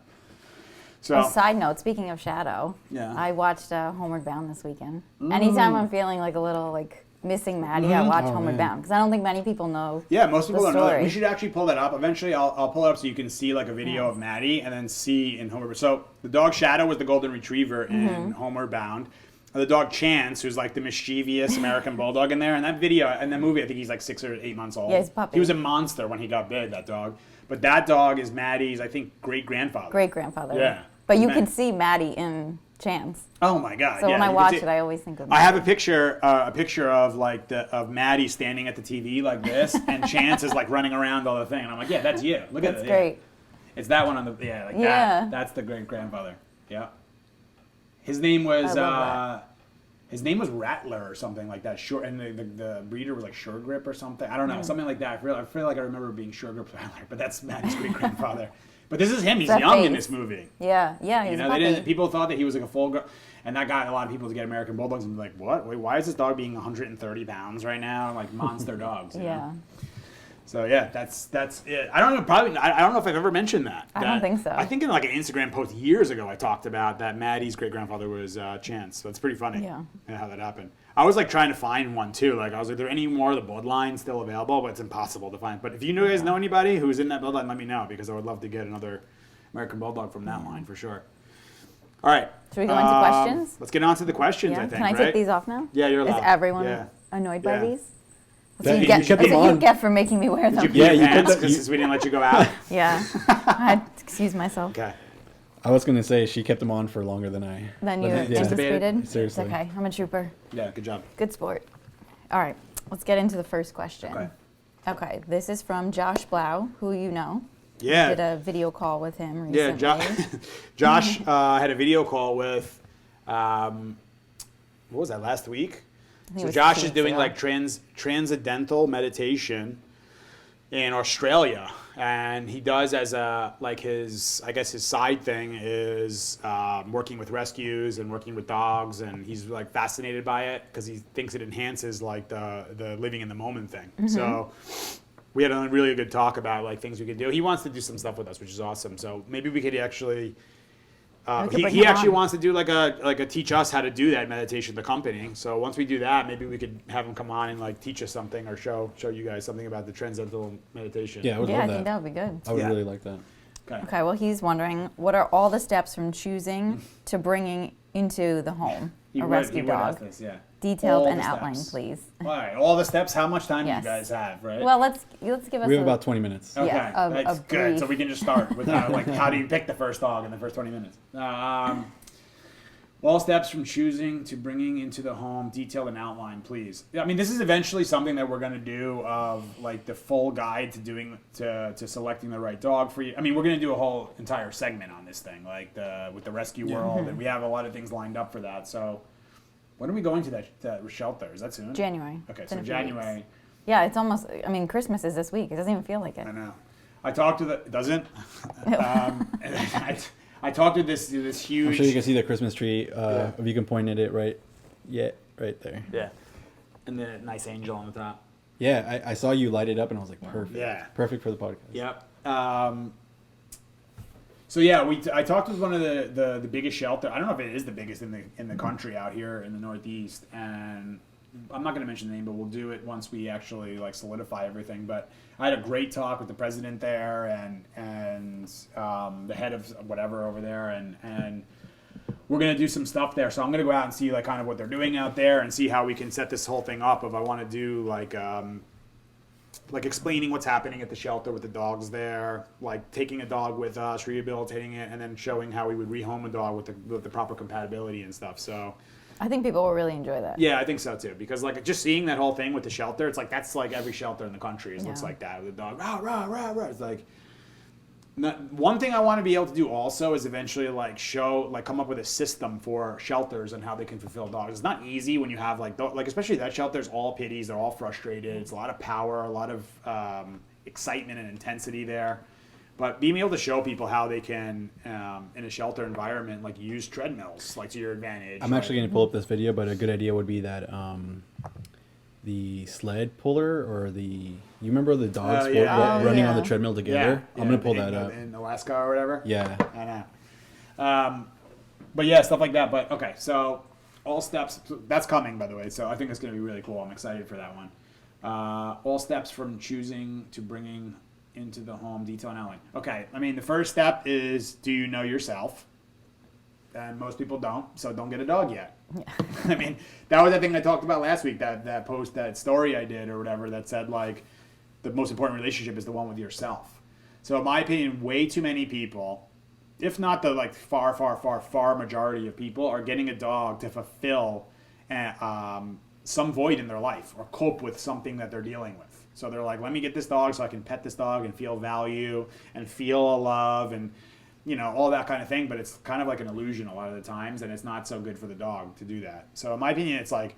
So, A side note, speaking of Shadow, Yeah. I watched Homeward Bound this weekend. Anytime I'm feeling like a little like missing Maddie, I watch Homeward Bound because I don't think many people know. yeah, most people the don't know that. story. We should actually pull that up. Eventually, I'll pull it up so you can see like a video of Maddie and then see in Homeward. So the dog Shadow was the golden retriever in Homeward Bound. The dog Chance, who's like the mischievous American bulldog in there, and that video and that movie, I think he's like 6 or 8 months old. Yeah, he's a puppy. He was a monster when he got big, that dog. But that dog is Maddie's, I think, great-grandfather. Great-grandfather. Yeah. But you can see Maddie in Chance. Oh my God! So yeah, when I you can watch see- it, I always think of I have a picture of like of Maddie standing at the TV like this, and Chance is like running around all the thing, and I'm like, yeah, that's you. Look at That's it. great. Yeah. It's that one on the like Yeah. that. That's the great grandfather. Yeah. His name was I love his name was Rattler or something like that. Short, and the breeder was like Sure Grip or something. I don't know, something like that. I feel like I remember it being Sure Grip Rattler, but that's Maddie's great grandfather. But this is him. He's That young in face. this movie. Yeah, yeah, he's You know, a they puppy. didn't. People thought that he was like a full grown, and that got a lot of people to get American Bulldogs and be like, "What? Wait, why is this dog being 130 pounds right now? Like monster dogs." You know? Yeah. So yeah, that's it. I don't know. Probably I don't know if I've ever mentioned that. I don't think so. I think in like an Instagram post years ago, I talked about that Maddie's great grandfather was Chance. So it's pretty funny. Yeah. How that happened. I was like trying to find one too. Like I was like, are there any more of the bloodline still available? But it's impossible to find. But if you guys know anybody who's in that bloodline, let me know because I would love to get another American Bulldog from that line for sure. All right. Should we go into questions? Let's get on to the questions, Yeah. I think, Can I right? take these off now? Yeah, you're allowed. Is everyone Yeah. annoyed by Yeah. these? That- That's you what you kept get, them that's what on. you get for making me wear Did you them. pee Yeah, your you put pants the- since we didn't let you go out? Yeah. I had to excuse myself. Okay. I was gonna say she kept them on for longer than I. Then you Yeah. anticipated? Seriously. It's okay. I'm a trooper. Yeah, good job. Good sport. All right. Let's get into the first question. Okay. Okay. This is from Josh Blau, who you know. Yeah. Did a video call with him recently. Yeah, Josh had a video call with, what was that, last week? think it So was Josh 2 is weeks doing ago. like transcendental meditation in Australia. And he does as a, like his, I guess his side thing is working with rescues and working with dogs. And he's like fascinated by it because he thinks it enhances like the living in the moment thing. Mm-hmm. So we had a really good talk about like things we could do. He wants to do some stuff with us, which is awesome. So maybe we could actually. We could He bring him actually on. wants to do like a teach us how to do that meditation, the company. So once we do that, maybe we could have him come on and like teach us something or show you guys something about the transcendental meditation. Yeah, I would Yeah, I love think that. that would be good. I would Yeah. really like that. Okay. Okay, well, he's wondering what are all the steps from choosing to bringing into the home a rescue dog? ask this, yeah. Detailed All and the outlined, steps. please. All right, all the steps. How much time Yes. do you guys have, right? Well, let's give us We have a, about 20 minutes. okay, yeah, that's a good. So brief. we can just start with like how do you pick the first dog in the first 20 minutes? All steps from choosing to bringing into the home, detailed and outlined, please. I mean, this is eventually something that we're going to do of like the full guide to doing to selecting the right dog for you. I mean, we're going to do a whole entire segment on this thing, like with the rescue world, and we have a lot of things lined up for that. So, when are we going to that shelter? Is that soon? January. Okay, It's so in a few weeks. January. Yeah, it's almost, I mean, Christmas is this week. It doesn't even feel like it. I know. I talked to the doesn't. I talked to this huge. I'm sure you can see the Christmas tree. If you can point at it right there. Yeah, and the nice angel on the top. Yeah, I saw you light it up and I was like, perfect. Yeah. Perfect for the podcast. Yep. So yeah, I talked with one of the biggest shelter. I don't know if it is the biggest in the country out here in the Northeast, and I'm not going to mention the name, but we'll do it once we actually like solidify everything. But I had a great talk with the president there and the head of whatever over there, and we're going to do some stuff there. So I'm going to go out and see like kind of what they're doing out there and see how we can set this whole thing up. If I want to do like explaining what's happening at the shelter with the dogs there, like taking a dog with us, rehabilitating it, and then showing how we would rehome a dog with the proper compatibility and stuff. So I think people will really enjoy that. yeah, I think so too. Because like just seeing that whole thing with the shelter, it's like that's like every shelter in the country looks Yeah. like that with a dog. Rah, rah, rah, rah. It's like One thing I want to be able to do also is eventually come up with a system for shelters and how they can fulfill dogs. It's not easy when you have especially that shelter's all pitties, they're all frustrated. It's a lot of power, a lot of excitement and intensity there. But being able to show people how they can, in a shelter environment, use treadmills, to your advantage. I'm actually going to pull up this video, but a good idea would be that the sled puller or you remember the dogs running on the treadmill together? I'm going to pull that up. In Alaska or whatever? Yeah. I know. But yeah, stuff like that. But okay, so all steps, that's coming, by the way. So I think it's going to be really cool. I'm excited for that one. All steps from choosing to bringing into the home, detail and outline. Okay, I mean, the first step is, do you know yourself? And most people don't, so don't get a dog yet. Yeah. I mean, that was the thing I talked about last week, that post, that story I did or whatever that said, the most important relationship is the one with yourself. So in my opinion, way too many people, if not the far majority of people, are getting a dog to fulfill some void in their life or cope with something that they're dealing with. So they're like, let me get this dog so I can pet this dog and feel value and feel love and, all that kind of thing. But it's kind of like an illusion a lot of the times, and it's not so good for the dog to do that. So in my opinion, it's like,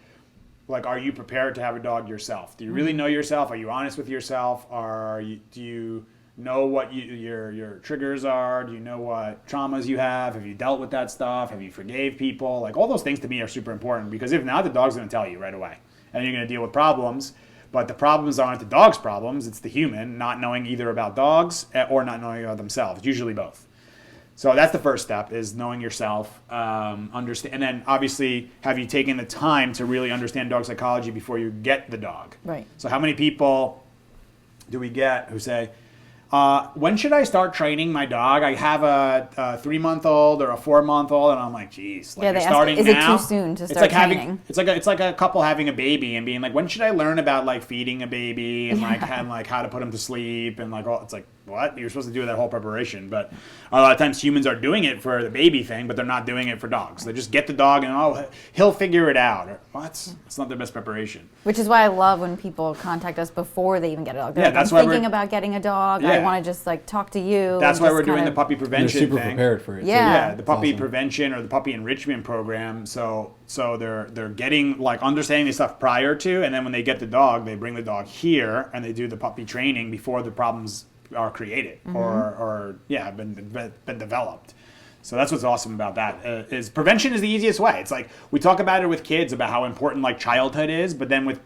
are you prepared to have a dog yourself? Do you really know yourself? Are you honest with yourself? Do you know what your triggers are? Do you know what traumas you have? Have you dealt with that stuff? Have you forgave people? All those things to me are super important, because if not, the dog's going to tell you right away. And you're going to deal with problems. But the problems aren't the dog's problems. It's the human not knowing either about dogs or not knowing about themselves. Usually both. So that's the first step, is knowing yourself. Understand, and then obviously, have you taken the time to really understand dog psychology before you get the dog? Right. So how many people do we get who say, when should I start training my dog? I have a 3-month-old or a 4-month-old, and I'm like, geez, they ask, starting is now? It too soon to start training? It's like a couple having a baby and being like, when should I learn about feeding a baby and how to put him to sleep and it's like, what? You're supposed to do that whole preparation, but a lot of times humans are doing it for the baby thing, but they're not doing it for dogs. They just get the dog and he'll figure it out. Or, what? It's not the best preparation. Which is why I love when people contact us before they even get a dog. They're that's why I'm thinking about getting a dog. Yeah. I want to just talk to you. That's why we're doing the puppy prevention thing. They're super thing. prepared for it. Yeah, the puppy prevention or the puppy enrichment program. So they're getting understanding this stuff prior to, and then when they get the dog, they bring the dog here and they do the puppy training before the problems are created or been developed. So that's what's awesome about that. Is prevention is the easiest way. It's we talk about it with kids about how important childhood is, but then with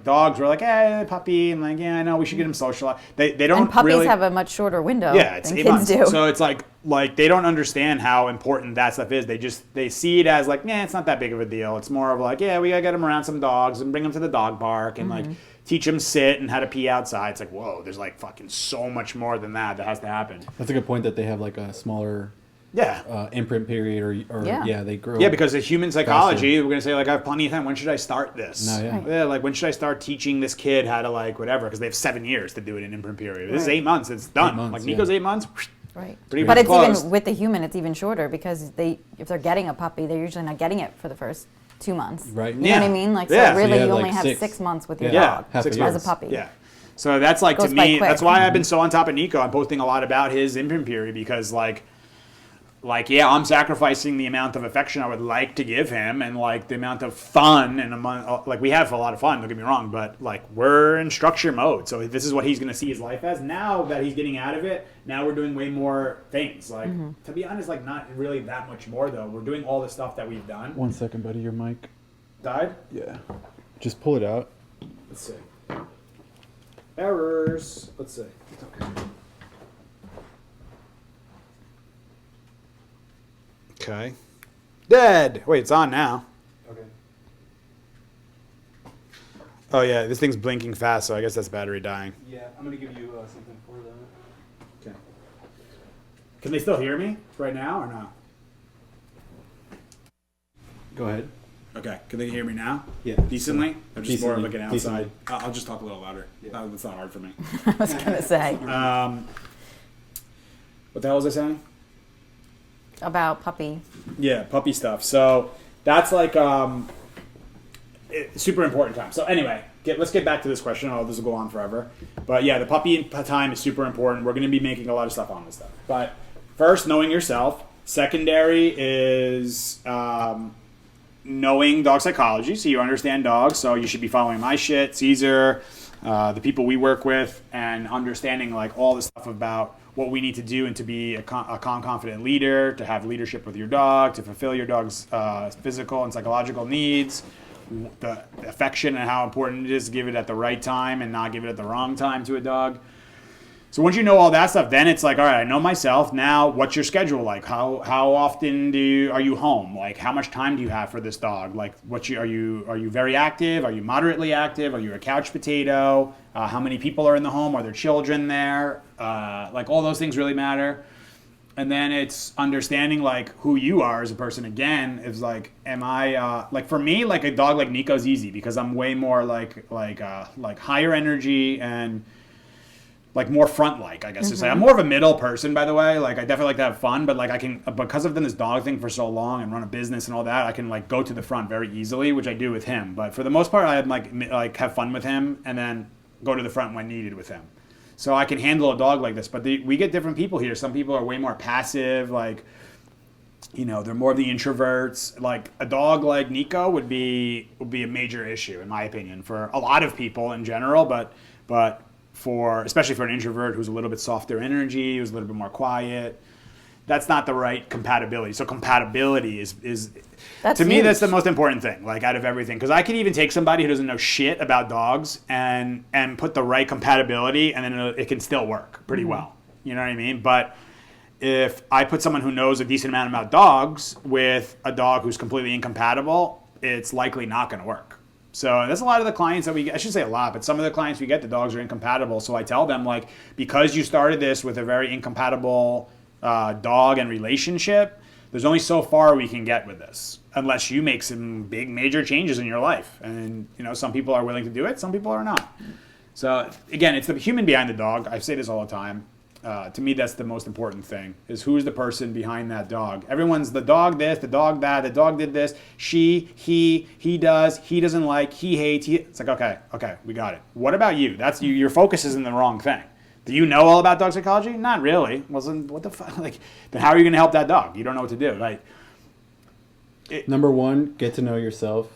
dogs, we're hey, puppy, and I know we should get him socialized. They don't. And puppies really have a much shorter window. Yeah, it's than 8 kids months. do. So it's they don't understand how important that stuff is. They see it as it's not that big of a deal. It's more of we gotta get him around some dogs and bring him to the dog park and teach him sit and how to pee outside. It's whoa, there's fucking so much more than that has to happen. That's a good point that they have a smaller imprint period or they grow. Yeah, because of human psychology, we're gonna say I have plenty of time. When should I start this? No, yeah. Right. Yeah, when should I start teaching this kid how to whatever? Because they have 7 years to do it in imprint period. This is 8 months. It's done. 8 months, Nico's 8 months. Right. Pretty But much it's closed. even with the human, it's even shorter because if they're getting a puppy, they're usually not getting it for the first 2 months. Right. You know what I mean? So Yeah. really, So you you only have, have 6 months with your Yeah, dog half a as year. a puppy. Yeah. So that's to Goes by me, quick. that's why I've been so on top of Nico. I'm posting a lot about his imprint period because I'm sacrificing the amount of affection I would like to give him and the amount of fun and we have a lot of fun, don't get me wrong, but we're in structure mode. So this is what he's going to see his life as. Now that he's getting out of it, now we're doing way more things. To be honest, not really that much more though. We're doing all the stuff that we've done. 1 second, buddy. Your mic. Died? Yeah. Just pull it out. Let's see. Errors. Let's see. It's okay. Okay. Dead. Wait, it's on now. Okay. Oh yeah, this thing's blinking fast, so I guess that's battery dying. Yeah, I'm gonna give you something for that. Okay. Can they still hear me right now or no? Go ahead. Okay. Can they hear me now? Yeah. Decently? Or just more Decently. like an outside? I'll just talk a little louder. Yeah. That's not hard for me. I was going to say. What the hell was I saying? About puppy. Yeah, puppy stuff. So that's super important time. So anyway, let's get back to this question. Oh, this will go on forever. But yeah, the puppy time is super important. We're going to be making a lot of stuff on this stuff. But first, knowing yourself. Secondary is knowing dog psychology. So you understand dogs. So you should be following my shit, Caesar, the people we work with, and understanding like all the stuff about what we need to do and to be a calm, confident leader, to have leadership with your dog, to fulfill your dog's physical and psychological needs, the affection and how important it is to give it at the right time and not give it at the wrong time to a dog. So once you know all that stuff, then it's like, all right, I know myself. Now, what's your schedule like? How often are you home? Like, how much time do you have for this dog? Like, are you very active? Are you moderately active? Are you a couch potato? How many people are in the home? Are there children there? Like, all those things really matter. And then it's understanding like who you are as a person. Again, is like, am I like for me, like a dog like Nico's easy because I'm way more like higher energy and like more front-like, I guess to say. I'm more of a middle person, by the way. Like, I definitely like to have fun, but like I can, because I've done this dog thing for so long and run a business and all that, I can like go to the front very easily, which I do with him. But for the most part, I like have fun with him and then go to the front when needed with him. So I can handle a dog like this. But we get different people here. Some people are way more passive, like, you know, they're more of the introverts. Like a dog like Nico would be a major issue, in my opinion, for a lot of people in general, but especially for an introvert who's a little bit softer energy, who's a little bit more quiet, that's not the right compatibility. So compatibility is to me, that's the most important thing, like out of everything. Because I could even take somebody who doesn't know shit about dogs and put the right compatibility, and then it can still work pretty well. You know what I mean? But if I put someone who knows a decent amount about dogs with a dog who's completely incompatible, it's likely not going to work. So that's a lot of the clients that we get. I should say a lot, but some of the clients we get, the dogs are incompatible. So I tell them, like, because you started this with a very incompatible dog and relationship, there's only so far we can get with this unless you make some big major changes in your life. And, you know, some people are willing to do it, some people are not. So again, it's the human behind the dog. I say this all the time. To me, that's the most important thing, is who's the person behind that dog. Everyone's the dog this, the dog that, the dog did this, she, he does, he doesn't like, he hates. It's like, okay, we got it. What about you? That's you. Your focus is in the wrong thing. Do you know all about dog psychology? Not really. Wasn't what the fuck? Like, then how are you going to help that dog? You don't know what to do. Like, Number 1, get to know yourself.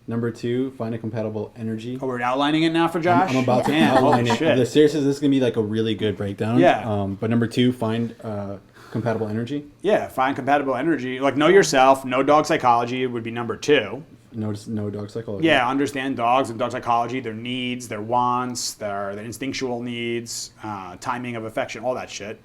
Number 2, find a compatible energy. Oh, we're outlining it now for Josh? I'm about to Damn, outline holy it. shit. The seriously, this is going to be like a really good breakdown. Yeah. But number 2, find compatible energy. Yeah, find compatible energy. Like, know yourself. Know dog psychology would be number 2. No dog psychology. Yeah, understand dogs and dog psychology, their needs, their wants, their instinctual needs, timing of affection, all that shit.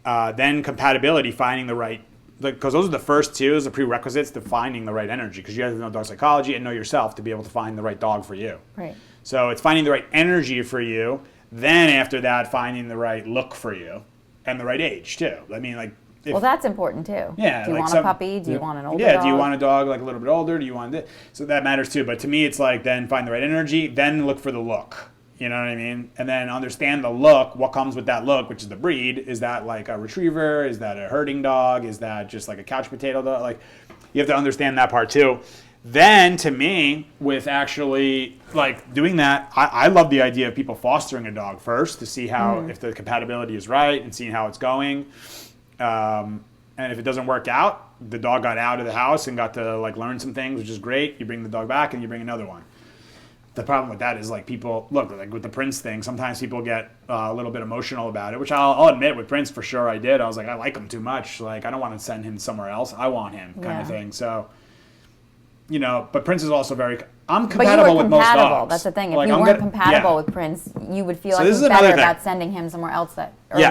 Then compatibility, finding the right, because those are the first 2 as the prerequisites to finding the right energy, because you have to know dog psychology and know yourself to be able to find the right dog for you. Right. So it's finding the right energy for you, then after that, finding the right look for you and the right age too. I mean, like, Well, that's important too. Yeah, Do you like want a puppy? Do you want an older yeah, dog? do you want a dog like a little bit older? Do you want this? So that matters too. But to me, it's like then find the right energy, then look for the look. You know what I mean? And then understand the look, what comes with that look, which is the breed. Is that like a retriever? Is that a herding dog? Is that just like a couch potato dog? Like, you have to understand that part too. Then to me, with actually like doing that, I love the idea of people fostering a dog first to see how, if the compatibility is right and seeing how it's going. And if it doesn't work out, the dog got out of the house and got to like learn some things, which is great. You bring the dog back and you bring another one. The problem with that is like people, look, like with the Prince thing, sometimes people get a little bit emotional about it, which I'll admit with Prince for sure I did. I was like, I like him too much. Like, I don't want to send him somewhere else. I want him kind of thing. So, you know, but Prince is also I'm compatible with most dogs. That's the thing. If like, you weren't compatible with Prince, you would feel like better about sending him somewhere else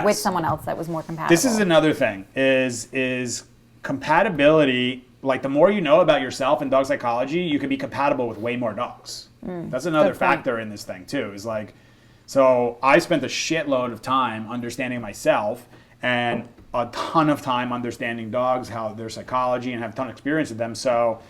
with someone else that was more compatible. This is another thing, is compatibility. Like, the more you know about yourself and dog psychology, you can be compatible with way more dogs. That's another factor in this thing too, is like, so I spent a shitload of time understanding myself and a ton of time understanding dogs, how their psychology, and have a ton of experience with them. So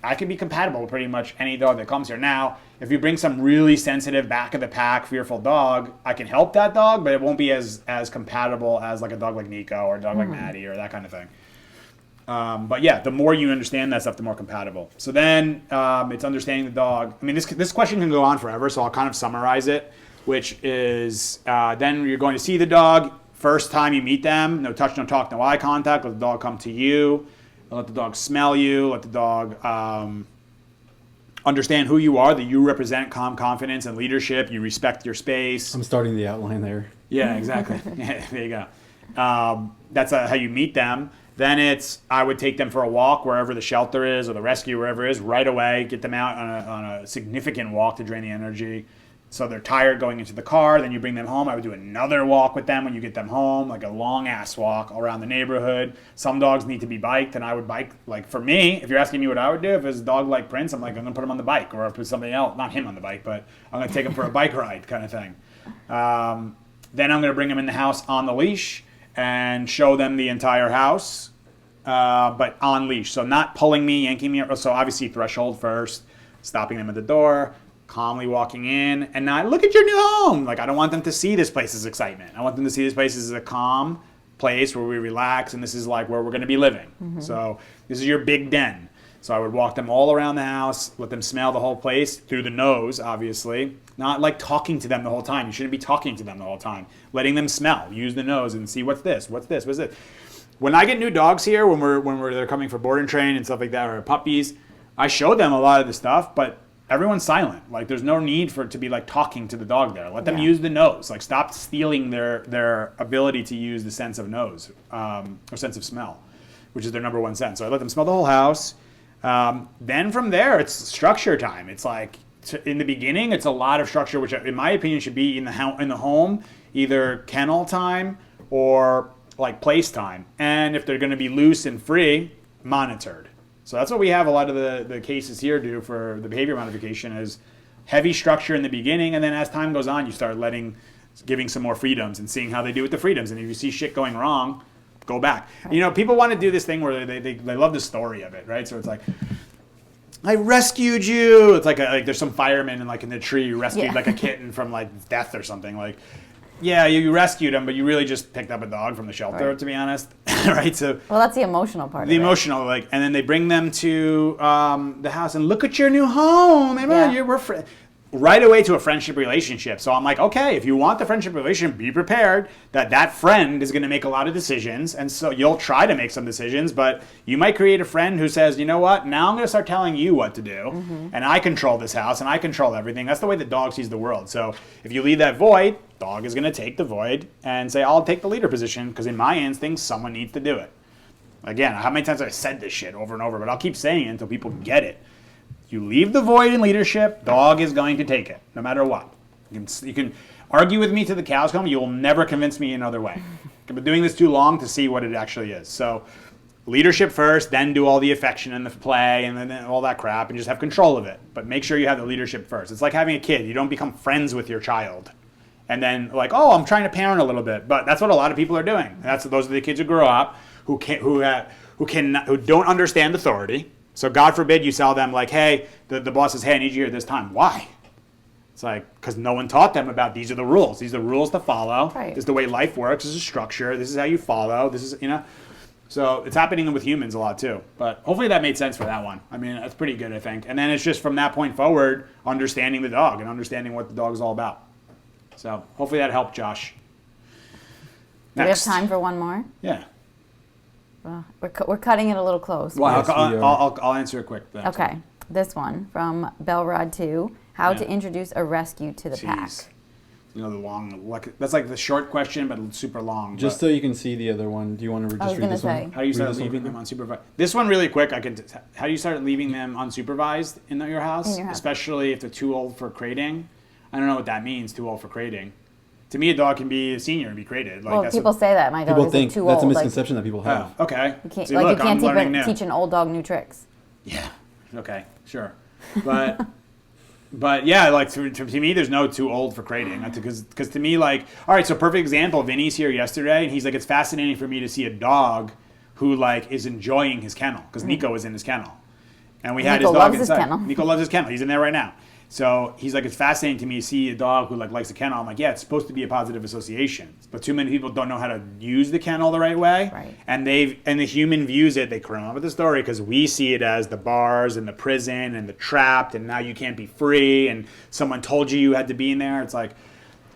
I can be compatible with pretty much any dog that comes here. Now, if you bring some really sensitive, back of the pack, fearful dog, I can help that dog, but it won't be as compatible as like a dog like Nico or a dog like Maddie or that kind of thing. But yeah, the more you understand that stuff, the more compatible. So then it's understanding the dog. I mean, this question can go on forever, so I'll kind of summarize it, which is then you're going to see the dog. First time you meet them, no touch, no talk, no eye contact. Let the dog come to you. Let the dog smell you. Let the dog understand who you are, that you represent calm confidence and leadership. You respect your space. I'm starting the outline there. Yeah, exactly. Yeah, there you go. That's how you meet them. Then I would take them for a walk wherever the shelter is or the rescue, wherever it is, right away. Get them out on a significant walk to drain the energy. So they're tired going into the car. Then you bring them home. I would do another walk with them when you get them home, like a long-ass walk around the neighborhood. Some dogs need to be biked, and I would bike. Like for me, if you're asking me what I would do, if it was a dog like Prince, I'm like, I'm going to put him on the bike. Or if it's something else, not him on the bike, but I'm going to take him for a bike ride kind of thing. Then I'm going to bring him in the house on the leash and show them the entire house, but on leash. So not pulling me, yanking me. So obviously threshold first, stopping them at the door, calmly walking in, and not look at your new home. Like I don't want them to see this place as excitement. I want them to see this place as a calm place where we relax, and this is like where we're going to be living. Mm-hmm. So this is your big den. So I would walk them all around the house, let them smell the whole place through the nose, obviously. Not like talking to them the whole time. You shouldn't be talking to them the whole time. Letting them smell, use the nose, and see what's this. When I get new dogs here, when they're coming for board and train and stuff like that, or puppies, I show them a lot of the stuff, but everyone's silent. Like there's no need for it to be like talking to the dog there. Let them use the nose. Like stop stealing their ability to use the sense of nose or sense of smell, which is their number one sense. So I let them smell the whole house. Then from there, it's structure time. It's like in the beginning, it's a lot of structure, which in my opinion should be in the home, either kennel time or like place time. And if they're going to be loose and free, monitored. So that's what we have a lot of the cases here do for the behavior modification is heavy structure in the beginning, and then as time goes on, you start giving some more freedoms and seeing how they do with the freedoms. And if you see shit going wrong, go back. Right. You know, people want to do this thing where they love the story of it, right? So it's like, I rescued you. It's like there's some fireman in the tree who rescued like a kitten from like death or something. Like, yeah, you rescued him, but you really just picked up a dog from the shelter, right, to be honest. Right? So well, that's the emotional part. The emotional, and then they bring them to the house and look at your new home. And we're right away to a friendship relationship. So I'm like, okay, if you want the friendship relationship, be prepared that friend is going to make a lot of decisions. And so you'll try to make some decisions, but you might create a friend who says, you know what, now I'm going to start telling you what to do. Mm-hmm. And I control this house and I control everything. That's the way the dog sees the world. So if you leave that void, dog is going to take the void and say, I'll take the leader position because in my instincts, someone needs to do it. Again, how many times have I said this shit over and over, but I'll keep saying it until people get it. You leave the void in leadership, dog is going to take it, no matter what. You can argue with me to the cows come, you will never convince me another way. I've been doing this too long to see what it actually is. So leadership first, then do all the affection and the play and then all that crap and just have control of it. But make sure you have the leadership first. It's like having a kid. You don't become friends with your child. And then like, oh, I'm trying to parent a little bit. But that's what a lot of people are doing. Those are the kids who grow up who don't understand authority. So God forbid you tell them like, hey, the boss says, hey, I need you here this time. Why? It's like, because no one taught them about these are the rules. These are the rules to follow. Right. This is the way life works. This is structure. This is how you follow. This is, So it's happening with humans a lot too. But hopefully that made sense for that one. I mean, that's pretty good, I think. And then it's just from that point forward, understanding the dog and understanding what the dog is all about. So hopefully that helped, Josh. Next. Do we have time for one more? Yeah. Well, we're cutting it a little close. Well, yes, I'll answer it quick. Okay. This one from Belrod 2. How to introduce a rescue to the pack. The long, that's like the short question, but super long. Just so you can see the other one, do you want to just read this one? How do you start leaving them unsupervised? This one really quick, how do you start leaving them unsupervised in your house? Especially if they're too old for crating. I don't know what that means, too old for crating. To me, a dog can be a senior and be crated. Like, people say that. My dog is too old. That's a misconception that people have. Oh, okay. You can't teach an old dog new tricks. Yeah. Okay. Sure. But yeah, like to me, there's no too old for crating. Because to me, like, all right, so perfect example. Vinny's here yesterday, and he's like, it's fascinating for me to see a dog who like is enjoying his kennel because Nico is in his kennel, and we had his dog inside. Nico loves his kennel. He's in there right now. So he's like, it's fascinating to me to see a dog who like likes a kennel. I'm like, yeah, it's supposed to be a positive association, but too many people don't know how to use the kennel the right way. Right. And the human views it. They come up with the story because we see it as the bars and the prison and the trapped, and now you can't be free, and someone told you had to be in there. It's like,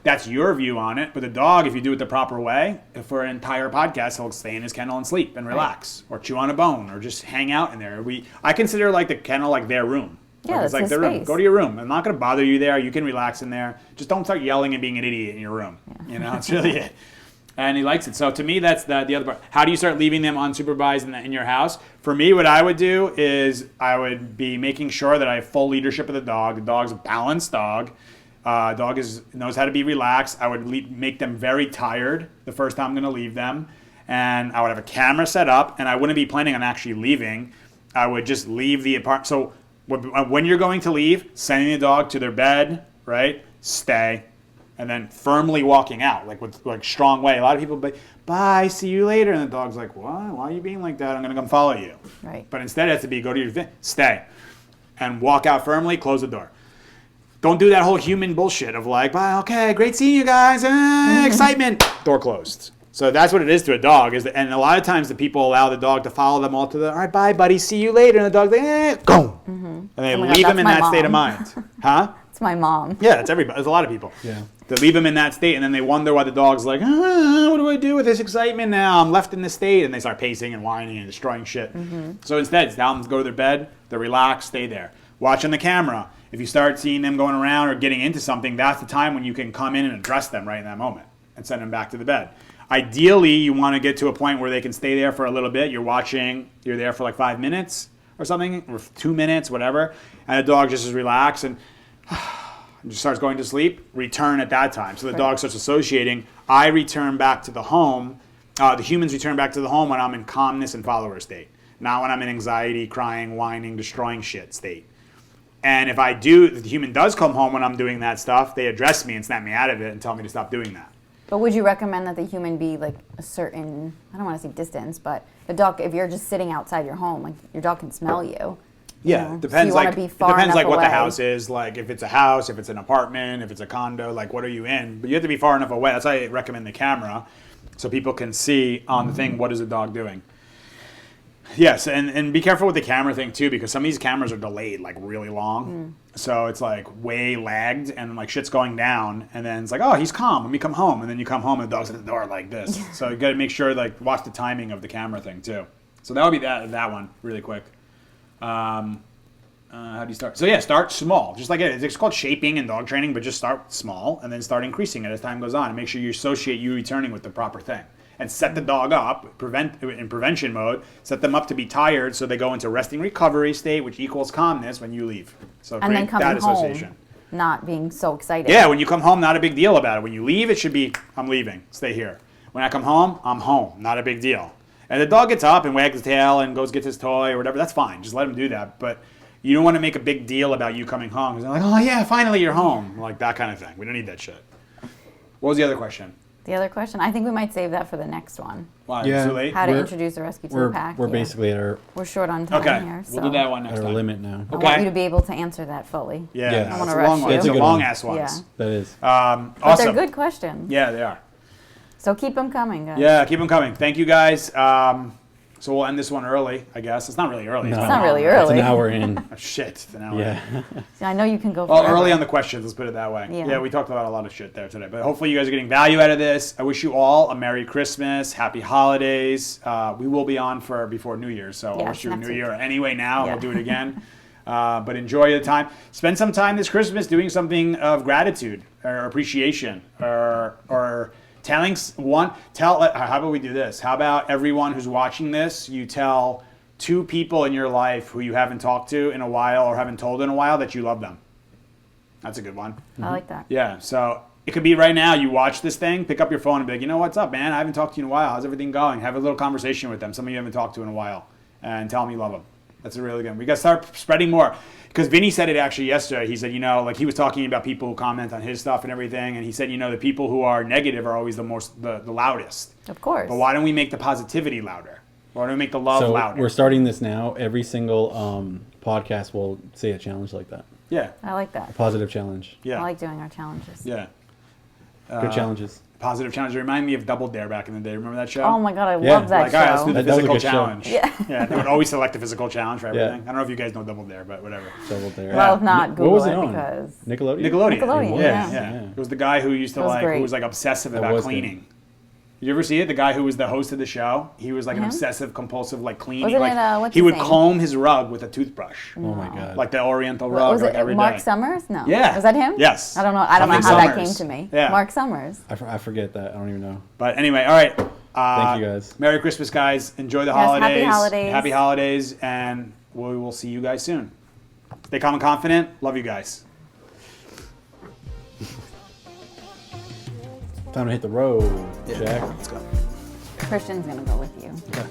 that's your view on it. But the dog, if you do it the proper way, for an entire podcast, he'll stay in his kennel and sleep and relax, or chew on a bone, or just hang out in there. I consider like the kennel like their room. Yeah, it's like their room. Go to your room. I'm not going to bother you there. You can relax in there. Just don't start yelling and being an idiot in your room. Yeah. You know, that's really it. And he likes it. So to me, that's the other part. How do you start leaving them unsupervised in your house? For me, what I would do is I would be making sure that I have full leadership of the dog. The dog's a balanced dog. Dog knows how to be relaxed. I would make them very tired the first time I'm going to leave them. And I would have a camera set up, and I wouldn't be planning on actually leaving. I would just leave the apartment. So when you're going to leave, sending the dog to their bed, right? Stay. And then firmly walking out, like with like strong way. A lot of people be, bye, see you later. And the dog's like, what? Why are you being like that? I'm going to come follow you. Right. But instead it has to be, go to your stay. And walk out firmly, close the door. Don't do that whole human bullshit of like, bye, okay, great seeing you guys. Excitement. Door closed. So that's what it is to a dog. And a lot of times the people allow the dog to follow them all to the, all right, bye, buddy, see you later. And the dog's like, go. And they leave him in that state of mind. Huh? It's my mom. Yeah, it's everybody. There's a lot of people. Yeah. They leave him in that state, and then they wonder why the dog's like, what do I do with this excitement now? I'm left in this state. And they start pacing and whining and destroying shit. So instead, tell them to go to their bed. They're relaxed. Stay there. Watch on the camera. If you start seeing them going around or getting into something, that's the time when you can come in and address them right in that moment and send them back to the bed. Ideally, you want to get to a point where they can stay there for a little bit. You're there for like 5 minutes or something, or 2 minutes, whatever. And the dog just is relaxed and just starts going to sleep. Return at that time. So the dog starts associating. I return back to the home. The humans return back to the home when I'm in calmness and follower state. Not when I'm in anxiety, crying, whining, destroying shit state. And if the human does come home when I'm doing that stuff, they address me and snap me out of it and tell me to stop doing that. But would you recommend that the human be like a certain, I don't want to say distance, but the dog, if you're just sitting outside your home, like your dog can smell you. Yeah, know? depends. So you like be it far depends like what away. the house is. Like if it's a house, if it's an apartment, if it's a condo, like what are you in? But you have to be far enough away. That's why I recommend the camera, so people can see on the thing what is the dog doing. Yes, and be careful with the camera thing too, because some of these cameras are delayed like really long. So it's like way lagged and like shit's going down, and then it's like, oh, he's calm when we come home, and then you come home and the dog's at the door like this. So you got to make sure like watch the timing of the camera thing too. So that would be that one really quick. How do you start? So yeah, start small, just like it's called shaping and dog training, but just start small and then start increasing it as time goes on, and make sure you associate you returning with the proper thing. And set the dog up, in prevention mode, set them up to be tired so they go into resting recovery state, which equals calmness when you leave. So And then create that coming association. home, not being so excited. Yeah, when you come home, not a big deal about it. When you leave, it should be, I'm leaving, stay here. When I come home, I'm home, not a big deal. And the dog gets up and wags his tail and goes gets his toy or whatever, that's fine. Just let him do that. But you don't want to make a big deal about you coming home. Because they're like, oh yeah, finally you're home. Like that kind of thing. We don't need that shit. What was the other question? The other question, I think we might save that for the next one. Why? Yeah. Too late? How to We're- introduce a rescue to the pack. We're yeah. basically at We're short on time Okay, here. So we'll do that one next our time. limit now. I Okay. want you to be able to answer that fully. Yeah, Yeah. no, I it's wanna a rush long one. you. It's It's a a good long one. ass ones. Yeah. That is. But Awesome. they're good questions. Yeah, they are. So keep them coming, guys. Yeah, keep them coming. Thank you guys. So we'll end this one early, I guess. It's not really early. No. It's not really long, right? It's early. an hour in. Oh, shit, it's an hour. Yeah. I know you can go Well, forever. early on the questions, let's put it that way. Yeah. Yeah, we talked about a lot of shit there today. But hopefully you guys are getting value out of this. I wish you all a Merry Christmas, Happy Holidays. We will be on for before New Year's, so I Yes, wish you a next New week. Year anyway now. Yeah. We'll do it again. But enjoy the time. Spend some time this Christmas doing something of gratitude or appreciation or telling how about we do this? How about everyone who's watching this, you tell 2 people in your life who you haven't talked to in a while or haven't told in a while that you love them. That's a good one. I like that. Yeah, so it could be right now, you watch this thing, pick up your phone and be like, you know, what's up, man? I haven't talked to you in a while. How's everything going? Have a little conversation with them, somebody you haven't talked to in a while, and tell them you love them. That's a really good one. We got to start spreading more. Because Vinny said it actually yesterday. He said, you know, like he was talking about people who comment on his stuff and everything, and he said, you know, the people who are negative are always the loudest. Of course. But why don't we make the positivity louder? Why don't we make the love So louder? we're starting this now. Every single podcast will say a challenge like that. Yeah. I like that. Positive challenge. Yeah. I like doing our challenges. Yeah. Good challenges. Positive challenge. It reminded me of Double Dare back in the day. Remember that show? Oh my god, I Yeah. love that Like, all right, let's do show. the That was a physical good show. challenge. Yeah. Yeah, they would always select the physical challenge for Yeah. everything. I don't know if you guys know Double Dare, but whatever. Double Dare. Well, if not, Google What was it it on? because Nickelodeon. Nickelodeon. Nickelodeon, It was, Yeah, yeah. yeah. It was the guy who used to That was like, who great. was like obsessive That about was good. cleaning. You ever see it? The guy who was the host of the show, he was like an Him? obsessive compulsive like cleaning. Wasn't Like it, what's he his would name? comb his rug with a toothbrush, Oh my god. like the Oriental rug, was like it every Mark day. Summers? No. Yeah. Was that him? Yes. I don't know. I don't know how Something that came Summers. to me. Yeah. Mark Summers. I forget that. I don't even know. But anyway, all right. Thank you guys. Merry Christmas, guys. Enjoy the Yes, happy holidays. holidays. Happy holidays, and we will see you guys soon. Stay calm and confident. Love you guys. Time to hit the road, Jack. Let's go. Christian's gonna go with you. Okay.